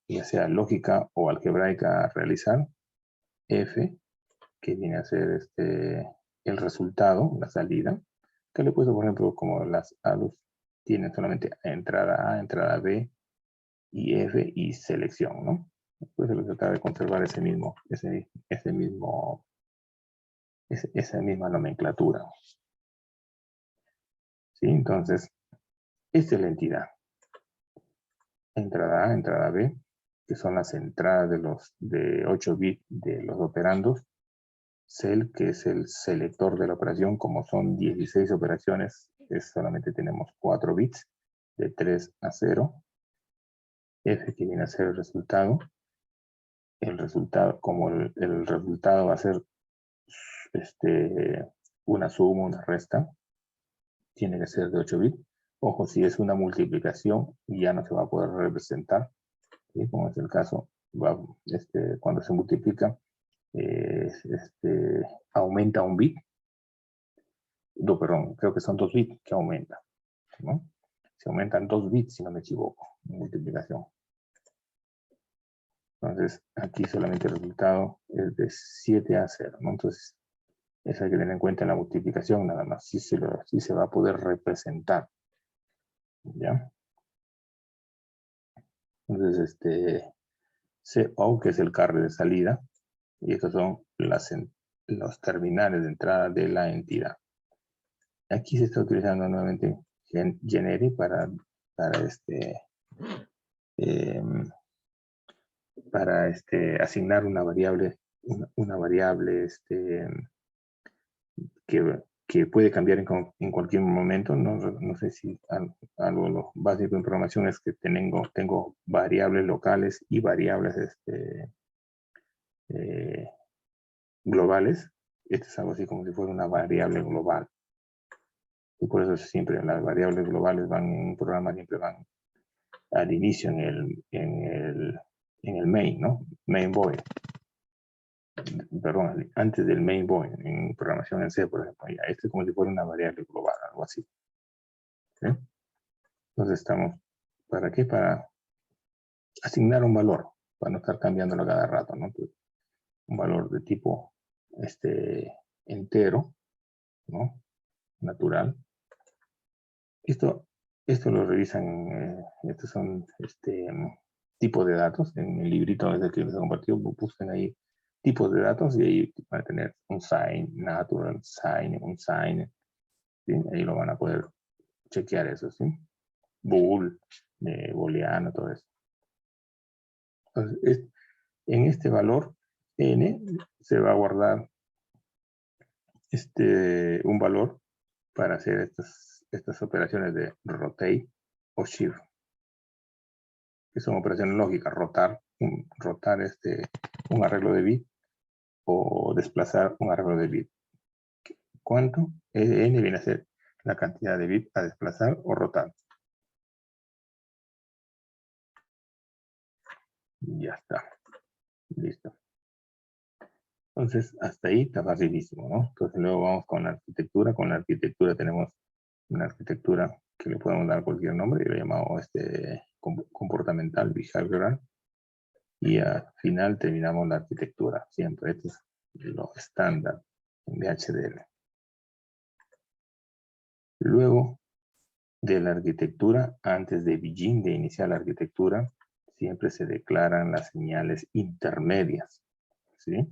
ya sea lógica o algebraica a realizar, F, que viene a ser el resultado, la salida, que le he puesto, por ejemplo, como las ALUs tienen solamente entrada A, entrada B y F y selección, ¿no? Pues se trata de conservar esa misma nomenclatura. ¿Sí? Entonces, esta es la entidad. Entrada A, entrada B, que son las entradas de 8 bits de los operandos. Cell, que es el selector de la operación, como son 16 operaciones, solamente tenemos 4 bits, de 3 a 0. F, que viene a ser el resultado. El resultado, como el resultado va a ser una suma, una resta, tiene que ser de 8 bits. Ojo, si es una multiplicación, ya no se va a poder representar, ¿sí? Como es el caso, cuando se multiplica, aumenta un bit. No, perdón, creo que son 2 bits que aumenta, ¿no? Se aumentan 2 bits, si no me equivoco, en multiplicación. Entonces, aquí solamente el resultado es de 7 a 0, ¿no? Entonces, eso hay que tener en cuenta en la multiplicación nada más. Sí se va a poder representar, ¿ya? Entonces, CO, que es el carry de salida, y estos son los terminales de entrada de la entidad. Aquí se está utilizando nuevamente Generi para asignar una variable, que puede cambiar en cualquier momento. No sé si algo lo básico en programación es que tengo variables locales y variables globales. Esto es algo así como si fuera una variable global. Y por eso siempre las variables globales van en un programa, siempre van al inicio en el main, ¿no? Main void. Perdón, antes del main void, en programación en C, por ejemplo. Ya, esto es como si fuera una variable global, algo así. ¿Sí? Entonces estamos, ¿para qué? Para asignar un valor, para no estar cambiándolo cada rato, ¿no? Entonces, un valor de tipo entero, ¿no? Natural. Esto lo revisan, estos son tipos de datos. En el librito desde que les he compartido, busquen ahí tipos de datos y ahí van a tener un sign, natural, sign, un sign. ¿Sí? Ahí lo van a poder chequear eso, ¿sí? Bool, booleano, todo eso. Entonces, en este valor n se va a guardar un valor para hacer estas operaciones de rotate o shift, que son operaciones lógicas, rotar un arreglo de bit o desplazar un arreglo de bit. ¿Cuánto? N viene a ser la cantidad de bit a desplazar o rotar. Ya está. Listo. Entonces, hasta ahí está facilísimo, ¿no? Entonces, luego vamos con la arquitectura. Con la arquitectura tenemos una arquitectura que le podemos dar cualquier nombre. Yo lo he llamado comportamental, behavioral. Y al final terminamos la arquitectura. Siempre, esto es lo estándar en VHDL. Luego de la arquitectura, antes de begin, de iniciar la arquitectura, siempre se declaran las señales intermedias, ¿sí?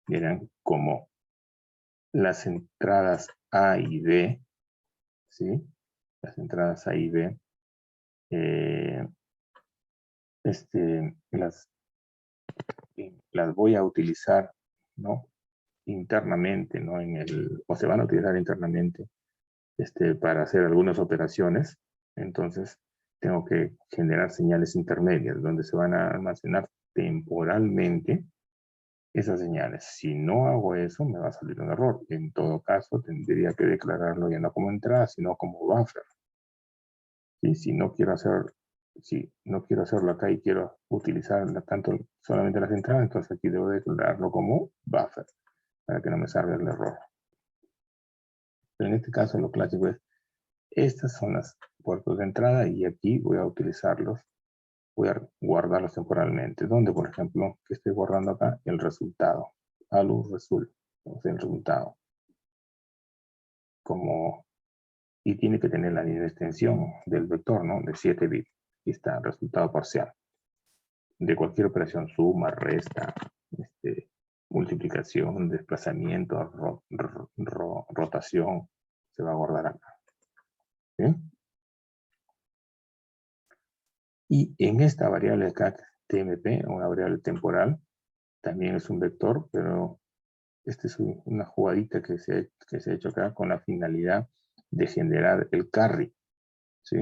Eran como las entradas A y B, ¿sí? Las entradas A y B, las voy a utilizar, ¿no? Internamente, ¿no? O se van a utilizar internamente para hacer algunas operaciones. Entonces, tengo que generar señales intermedias donde se van a almacenar temporalmente esas señales. Si no hago eso, me va a salir un error. En todo caso, tendría que declararlo ya no como entrada, sino como buffer. ¿Sí? Si no quiero hacerlo acá y quiero utilizar solamente las entradas, entonces aquí debo declararlo como buffer para que no me salga el error. Pero en este caso, lo clásico es, estas son las puertos de entrada y aquí voy a utilizarlos, voy a guardarlos temporalmente. Donde, por ejemplo, que estoy guardando acá el resultado. Alu result, o sea, el resultado. Y tiene que tener la misma extensión del vector, ¿no? De 7 bits. Aquí está el resultado parcial. de cualquier operación, suma, resta, multiplicación, desplazamiento, rotación, se va a guardar acá. ¿Sí? Y en esta variable acá, TMP, una variable temporal, también es un vector, pero esta es una jugadita que se ha hecho acá con la finalidad de generar el carry. ¿Sí?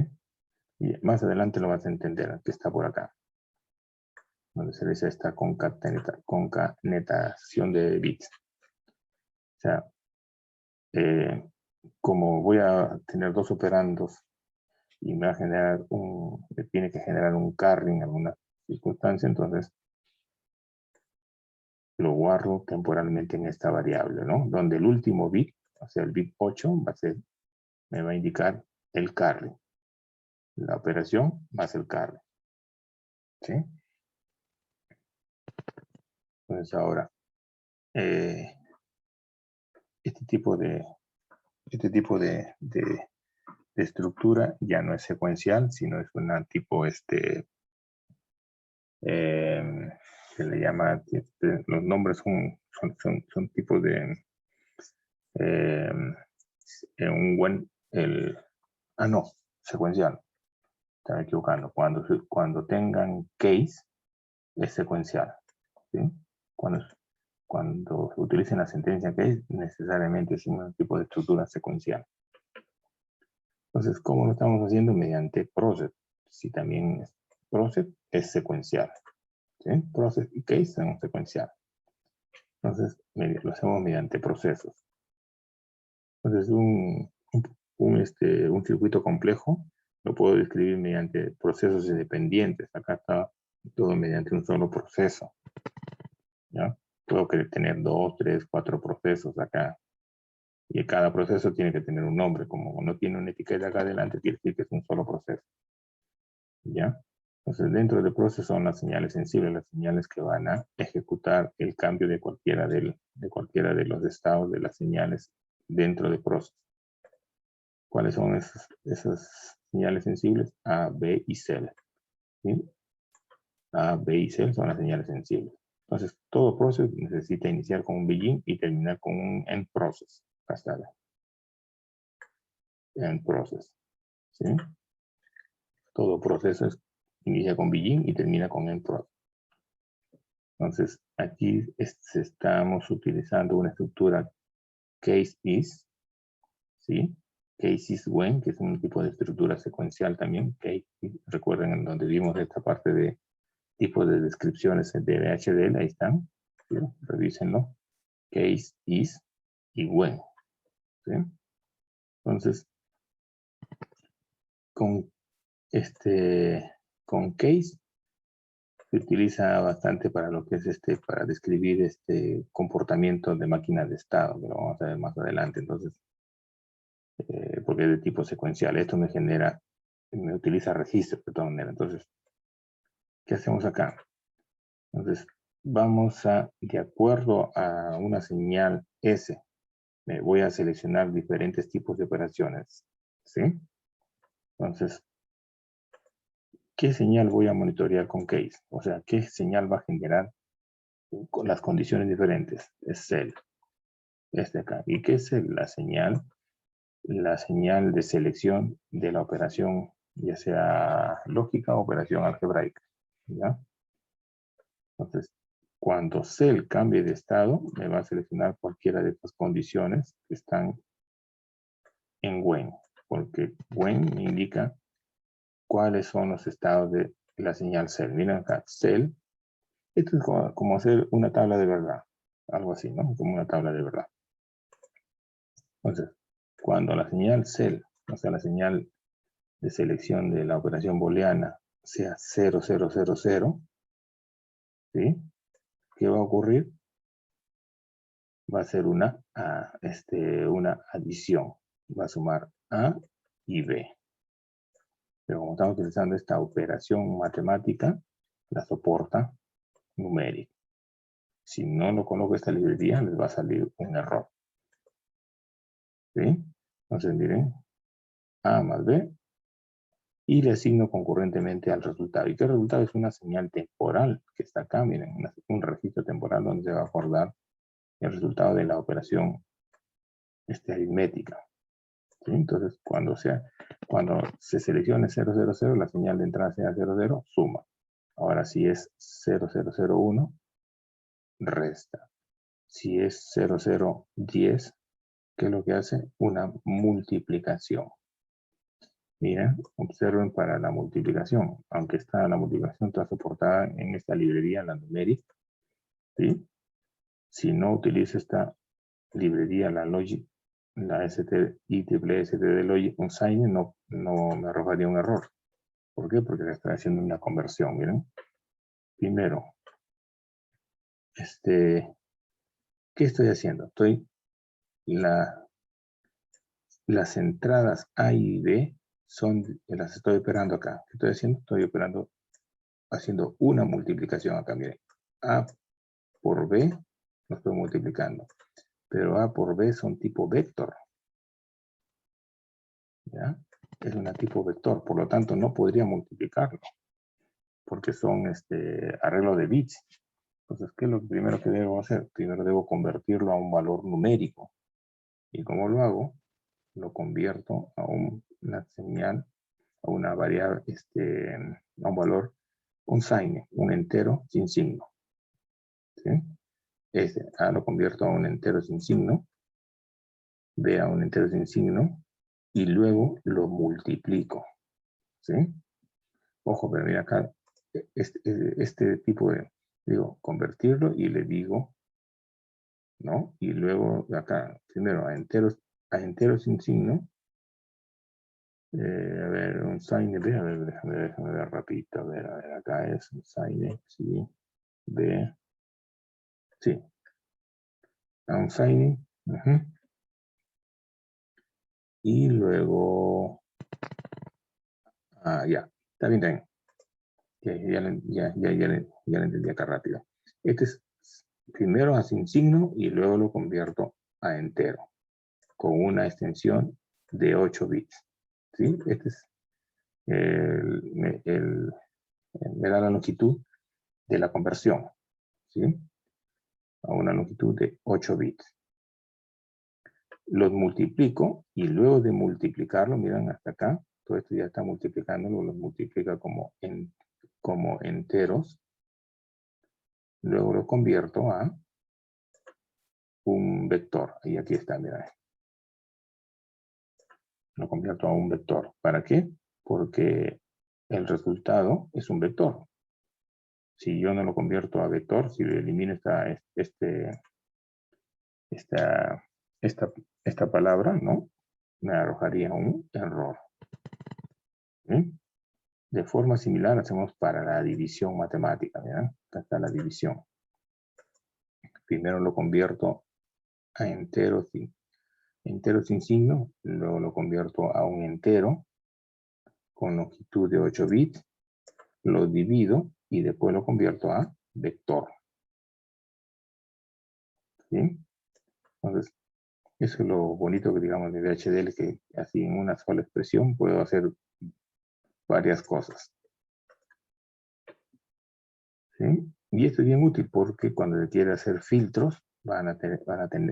Y más adelante lo vas a entender, que está por acá, donde se dice esta concatenación de bits. O sea, como voy a tener dos operandos y me va a generar me tiene que generar un carry en alguna circunstancia, entonces lo guardo temporalmente en esta variable, ¿no? Donde el último bit, o sea, el bit 8, me va a indicar el carry. La operación más el carry. ¿Sí? Entonces ahora, este tipo de estructura ya no es secuencial, sino es una tipo, se le llama, los nombres son tipos de, no, secuencial, estaba equivocando, cuando tengan case, es secuencial, ¿sí? Cuando utilicen la sentencia case, necesariamente es un tipo de estructura secuencial. Entonces, ¿cómo lo estamos haciendo? Mediante process. Si también process es secuencial. ¿Sí? Process y case son secuencial. Entonces, lo hacemos mediante procesos. Entonces, un circuito complejo lo puedo describir mediante procesos independientes. Acá está todo mediante un solo proceso. ¿Ya? Puedo tener 2, 3, 4 procesos acá. Y cada proceso tiene que tener un nombre. Como no tiene una etiqueta acá adelante, quiere decir que es un solo proceso. ¿Ya? Entonces, dentro del proceso son las señales sensibles, las señales que van a ejecutar el cambio de cualquiera de los estados de las señales dentro del proceso. ¿Cuáles son esas señales sensibles? A, B y C. ¿Sí? A, B y C son las señales sensibles. Entonces, todo proceso necesita iniciar con un begin y terminar con un end process. Acá está. End process. ¿Sí? Todo proceso inicia con begin y termina con end process. Entonces, aquí estamos utilizando una estructura case is, ¿sí? Case is when, que es un tipo de estructura secuencial también. Case is, recuerden en donde vimos esta parte de tipos de descripciones de DHDL, ahí están, ¿sí? Revísenlo. Case is y when, ¿sí? Entonces, con case se utiliza bastante para lo que es para describir comportamiento de máquinas de estado, que lo vamos a ver más adelante. Entonces, porque es de tipo secuencial. Esto me utiliza registros de todas maneras. Entonces, ¿qué hacemos acá? Entonces, de acuerdo a una señal S, me voy a seleccionar diferentes tipos de operaciones. ¿Sí? Entonces, ¿qué señal voy a monitorear con case? O sea, ¿qué señal va a generar con las condiciones diferentes? Es cell. Acá. ¿Y qué es la señal? La señal de selección de la operación, ya sea lógica o operación algebraica. ¿Ya? Entonces, cuando cell cambie de estado, me va a seleccionar cualquiera de estas condiciones que están en when, porque when me indica cuáles son los estados de la señal cell. Miren acá, cell, esto es como hacer una tabla de verdad, algo así, ¿no? Como una tabla de verdad. Entonces, cuando la señal cell, o sea, la señal de selección de la operación booleana sea 0000, ¿sí? ¿Qué va a ocurrir? Va a ser una adición. Va a sumar A y B. Pero como estamos utilizando esta operación matemática, la soporta numérica. Si no lo coloco esta librería, les va a salir un error. ¿Sí? Entonces miren, A más B y le asigno concurrentemente al resultado. ¿Y qué resultado? Es una señal temporal que está acá, miren, un registro temporal donde se va a acordar el resultado de la operación aritmética. ¿Sí? Entonces, cuando se seleccione 000, la señal de entrada sea 00, suma. Ahora, si es 0001, resta. Si es 0010, ¿qué es lo que hace? Una multiplicación. Miren, observen para la multiplicación. Aunque está la multiplicación toda soportada en esta librería, la numeric, ¿sí? Si no utilizo esta librería, la logic, la IEEE de logic unsigned, no me arrojaría un error. ¿Por qué? Porque estoy haciendo una conversión, miren. Primero, ¿qué estoy haciendo? Las entradas A y B las estoy operando acá. ¿Qué estoy haciendo? Estoy haciendo una multiplicación acá, miren. A por B lo estoy multiplicando. Pero A por B son tipo vector. ¿Ya? Es una tipo vector, por lo tanto no podría multiplicarlo. Porque son arreglo de bits. Entonces, ¿qué es lo primero que debo hacer? Primero debo convertirlo a un valor numérico. ¿Y cómo lo hago? Lo convierto a una señal, a una variable, a un valor, un sign, un entero sin signo. ¿Sí? A lo convierto a un entero sin signo, B a un entero sin signo, y luego lo multiplico. ¿Sí? Ojo, pero mira acá, este tipo de, digo, convertirlo y le digo, ¿no? Y luego acá, primero a enteros sin signo. A ver, un sign B, a ver, déjame ver rapidito, a ver, acá es un sign, sí, B, sí, a un sign, y luego, ya, está bien, está bien, ya lo entendí acá rápido. Este es primero a sin signo y luego lo convierto a entero, con una extensión de 8 bits, ¿sí? Este es me da la longitud de la conversión, ¿sí? A una longitud de 8 bits. Los multiplico y luego de multiplicarlo, miren hasta acá, todo esto ya está multiplicándolo, los multiplica como enteros. Luego lo convierto a un vector. Y aquí está, miren. Lo convierto a un vector. ¿Para qué? Porque el resultado es un vector. Si yo no lo convierto a vector, si le elimino esta palabra, ¿no? Me arrojaría un error. ¿Sí? De forma similar hacemos para la división matemática. ¿Ya? Acá está la división. Primero lo convierto a entero sin signo, luego lo convierto a un entero con longitud de 8 bits, lo divido y después lo convierto a vector. ¿Sí? Entonces, eso es lo bonito que digamos de VHDL, que así en una sola expresión puedo hacer varias cosas. ¿Sí? Y esto es bien útil porque cuando se quiere hacer filtros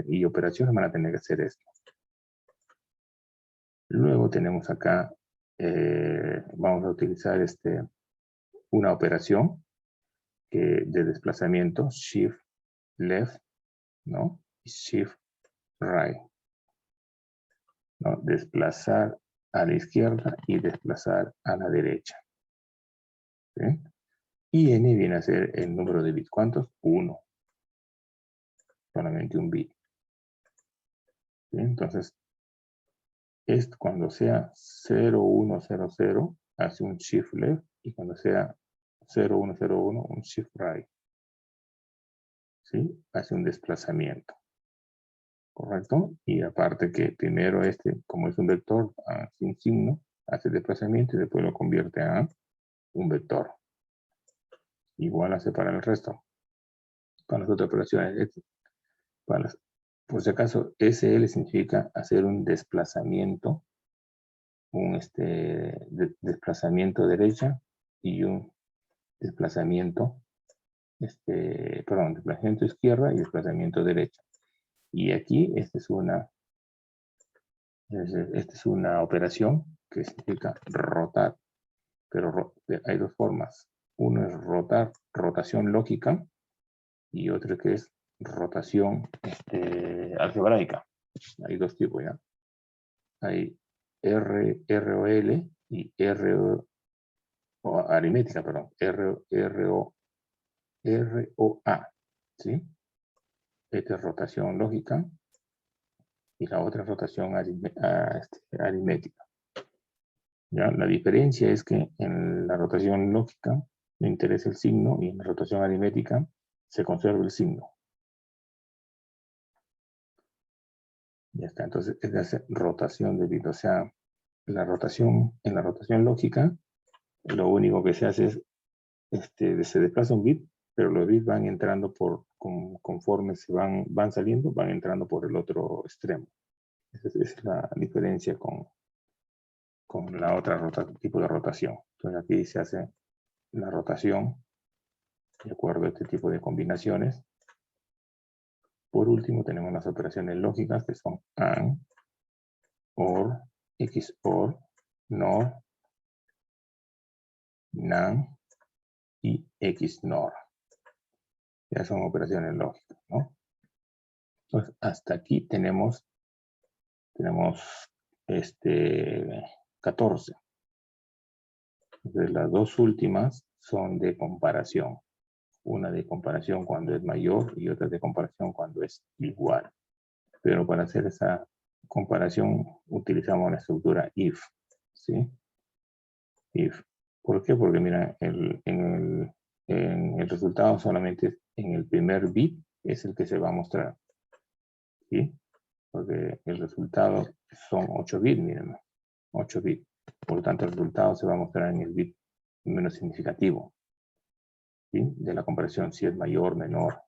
y operaciones van a tener que hacer esto. Luego tenemos acá, vamos a utilizar una operación de desplazamiento, Shift Left, ¿no? Y Shift Right, ¿no? Desplazar a la izquierda y desplazar a la derecha. ¿Sí? Y n viene a ser el número de bits. ¿Cuántos? 1. Solamente un bit. ¿Sí? Entonces, cuando sea 0100, hace un Shift Left, y cuando sea 0101, un Shift Right. ¿Sí? Hace un desplazamiento. ¿Correcto? Y aparte que primero como es un vector sin signo, hace el desplazamiento y después lo convierte a un vector. Igual hace para el resto. Para las otras operaciones, por si acaso, SL significa hacer un desplazamiento un desplazamiento derecha y un desplazamiento, desplazamiento izquierda y desplazamiento derecha. Y aquí esta es una operación que significa rotar, pero hay dos formas. Uno es rotación lógica y otro que es rotación algebraica. Hay dos tipos, ¿ya? Hay ROL y aritmética, perdón, ROA, ¿sí? Esta es rotación lógica y la otra es rotación aritmética. ¿Ya? La diferencia es que en la rotación lógica me interesa el signo y en la rotación aritmética se conserva el signo. Ya está, entonces es de hacer rotación de bit, o sea, en la rotación lógica, lo único que se hace es, se desplaza un bit, pero los bits van entrando conforme se van saliendo, van entrando por el otro extremo. Esa es la diferencia con la otra tipo de rotación. Entonces aquí se hace la rotación de acuerdo a este tipo de combinaciones. Por último tenemos las operaciones lógicas que son AND, OR, XOR, NOR, NAND y XNOR. Ya son operaciones lógicas, ¿no? Entonces, hasta aquí tenemos 14. Entonces, las dos últimas son de comparación. Una de comparación cuando es mayor y otra de comparación cuando es igual. Pero para hacer esa comparación utilizamos la estructura if, ¿sí? If. ¿Por qué? Porque mira, en el resultado solamente en el primer bit es el que se va a mostrar, ¿sí? Porque el resultado son 8 bits, miren, 8 bits. Por lo tanto, el resultado se va a mostrar en el bit menos significativo, ¿sí? De la comparación, si es mayor, menor,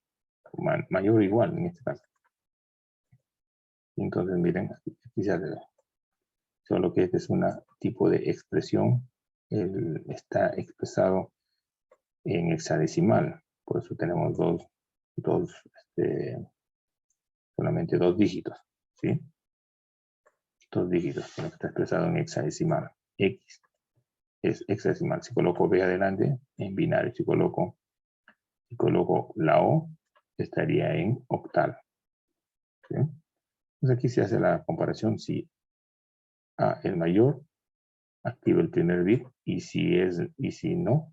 mayor o igual en este caso. Entonces, miren, aquí se hace. Solo que este es un tipo de expresión, está expresado en hexadecimal, por eso tenemos solamente dos dígitos, ¿sí? Dos dígitos, pero está expresado en hexadecimal. X es hexadecimal. Si coloco B adelante, en binario. Si coloco la O, estaría en octal, ¿sí? Entonces aquí se hace la comparación si A es mayor, activa el primer bit, y si no,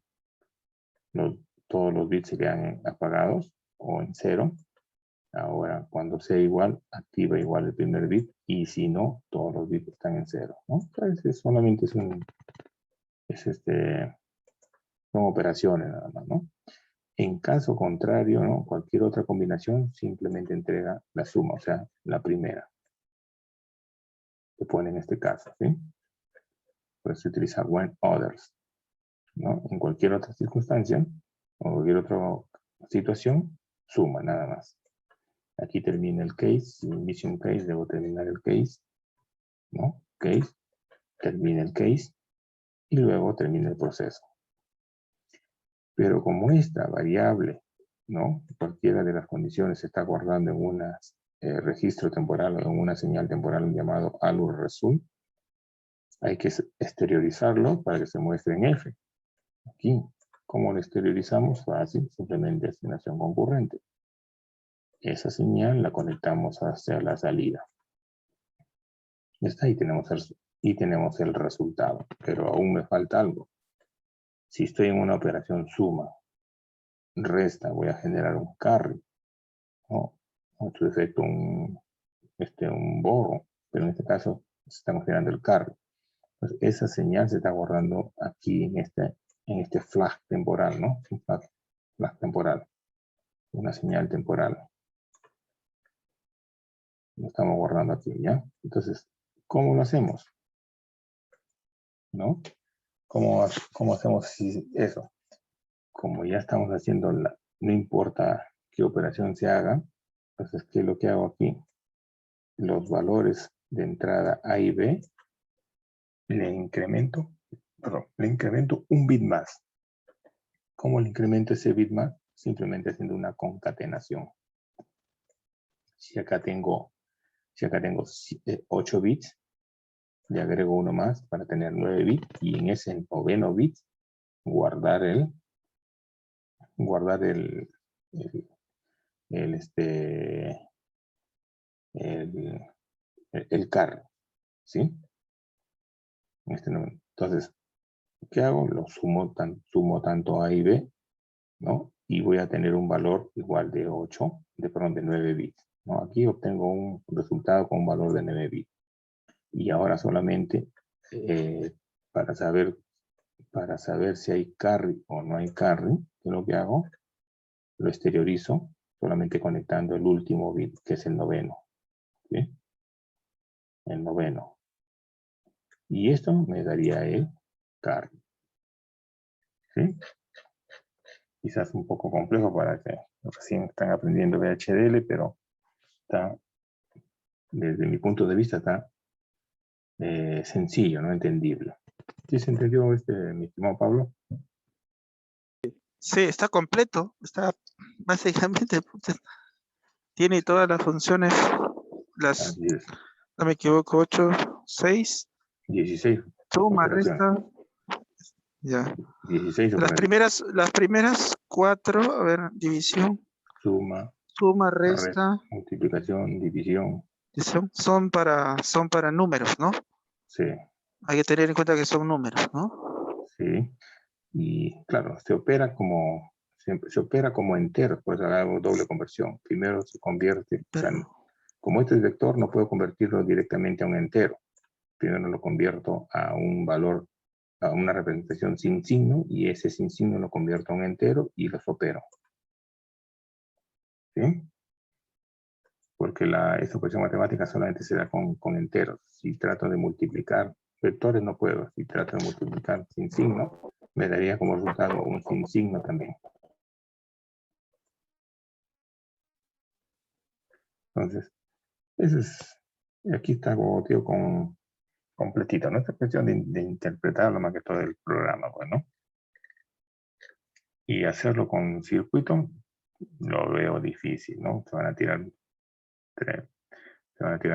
todos los bits se quedan apagados o en cero. Ahora, cuando sea igual, activa igual el primer bit, y si no, todos los bits están en cero, ¿no? Entonces, solamente son operaciones nada más, ¿no? En caso contrario, ¿no? Cualquier otra combinación simplemente entrega la suma, o sea, la primera. Se pone en este caso, ¿sí? Pues se utiliza when others, ¿no? En cualquier otra circunstancia o cualquier otra situación, suma nada más. Aquí termina el case, si inicio un case, debo terminar el case, ¿no? Case, termina el case y luego termina el proceso. Pero como esta variable, ¿no? Cualquiera de las condiciones se está guardando en un registro temporal o en una señal temporal llamado alur_result, hay que exteriorizarlo para que se muestre en F. Aquí, ¿cómo lo exteriorizamos? Fácil, simplemente asignación concurrente. Esa señal la conectamos hacia la salida. Ya está, y tenemos el resultado, pero aún me falta algo. Si estoy en una operación suma, resta, voy a generar un carry, ¿no? En su defecto un borro, pero en este caso estamos generando el carry. Pues esa señal se está guardando aquí en este flag temporal, ¿no? Un flag temporal, una señal temporal. Lo estamos guardando aquí, ¿ya? Entonces, ¿cómo lo hacemos? ¿No? ¿Cómo hacemos eso? Como ya estamos haciendo no importa qué operación se haga, entonces, ¿qué es lo que hago aquí? Los valores de entrada A y B le incremento un bit más. ¿Cómo le incremento ese bit más? Simplemente haciendo una concatenación. Si acá tengo 8 bits, le agrego uno más para tener 9 bits, y en ese noveno bit guardar el carry, ¿sí? Entonces, ¿qué hago? Lo sumo tanto A y B, ¿no? Y voy a tener un valor igual de 9 bits, ¿no? Aquí obtengo un resultado con un valor de 9 bits. Y ahora solamente para saber si hay carry o no hay carry, ¿qué es lo que hago? Lo exteriorizo solamente conectando el último bit, que es el noveno, ¿sí? El noveno. Y esto me daría el carry, ¿sí? Quizás un poco complejo para que recién están aprendiendo VHDL, pero está, desde mi punto de vista, está sencillo, ¿no? Entendible. ¿Sí se entendió, mi estimado Pablo? Sí, está completo. Está básicamente, tiene todas las funciones, Así es. no me equivoco, 8, 6, 16 suma, operaciones. resta, ya. 16 Las operaciones. primeras 4, a ver, división, Suma, suma, resta, multiplicación, división. son para números, ¿no? Sí, Hay que tener en cuenta que son números, ¿no? sí. Y claro, se opera como entero, por eso hago doble conversión. Primero se convierte, o sea, como este es vector, no puedo convertirlo directamente a un entero. Primero lo convierto a un valor, a una representación sin signo, y ese sin signo lo convierto a un entero y los opero. ¿Sí? Porque esta operación matemática solamente se da con enteros. Si trato de multiplicar vectores, no puedo. Si trato de multiplicar sin signo, me daría como resultado un sin signo también. Entonces, aquí está como tío completito, ¿no? Esta cuestión de interpretarlo más que todo el programa, bueno. Y hacerlo con circuito, lo veo difícil, ¿no? Se van a tirar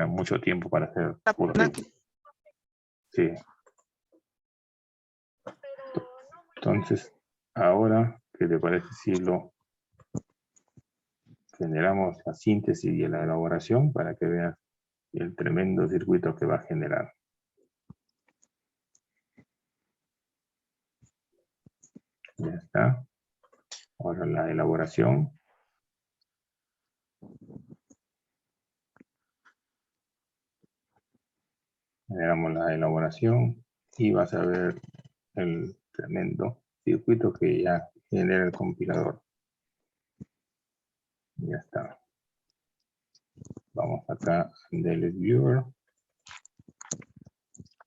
mucho tiempo para hacer puro circuito. Sí. Entonces, ahora, ¿qué te parece si lo generamos la síntesis y la elaboración para que veas el tremendo circuito que va a generar? Ya está. Ahora la elaboración. Generamos la elaboración y vas a ver el tremendo circuito que ya genera el compilador. Ya está. Vamos acá a DLS Viewer.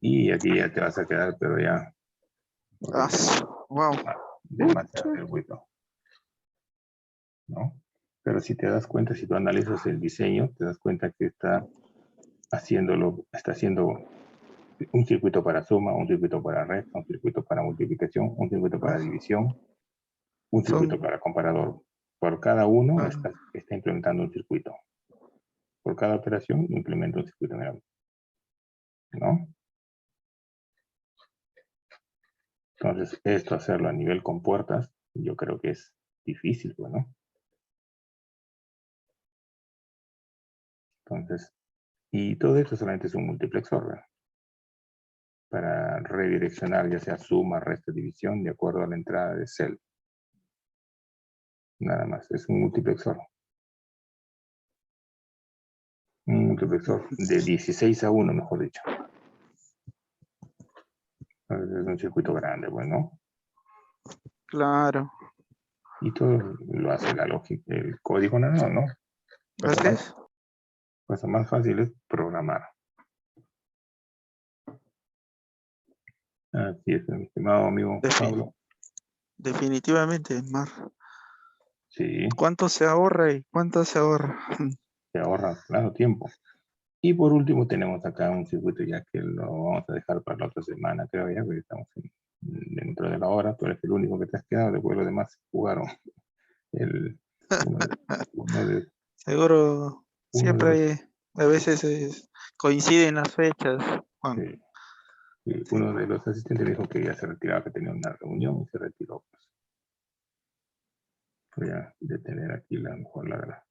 Y aquí ya te vas a quedar, pero ya. Wow. Demasiado circuito, ¿no? Pero si te das cuenta, si tú analizas el diseño, te das cuenta que está haciendo un circuito para suma, un circuito para resta, un circuito para multiplicación, un circuito para división, un circuito para comparador. Por cada uno está implementando un circuito. Por cada operación implementa un circuito, ¿no? Entonces, esto hacerlo a nivel con puertas, yo creo que es difícil, ¿no? Entonces, y todo esto solamente es un multiplexor, ¿verdad? Para redireccionar ya sea suma, resta, división, de acuerdo a la entrada de cell. Nada más, es un multiplexor. Un multiplexor de 16 a 1, mejor dicho. Entonces, es un circuito grande, bueno. Claro. Y todo lo hace la lógica, el código ¿no? Gracias. Cosa más fácil es programar. Así es, mi estimado amigo Pablo. Definitivamente, Mar. Sí. ¿Cuánto se ahorra y cuánto se ahorra? Se ahorra, claro, tiempo. Y por último tenemos acá un circuito ya que lo vamos a dejar para la otra semana, creo ya, porque estamos dentro de la hora. Tú eres el único que te has quedado, después los demás jugaron el, uno, uno de, Seguro, uno de los, siempre a veces coinciden las fechas, Juan. eh, uno de los asistentes dijo que ya se retiraba, que tenía una reunión y se retiró. Pues. Voy a detener aquí la mejor la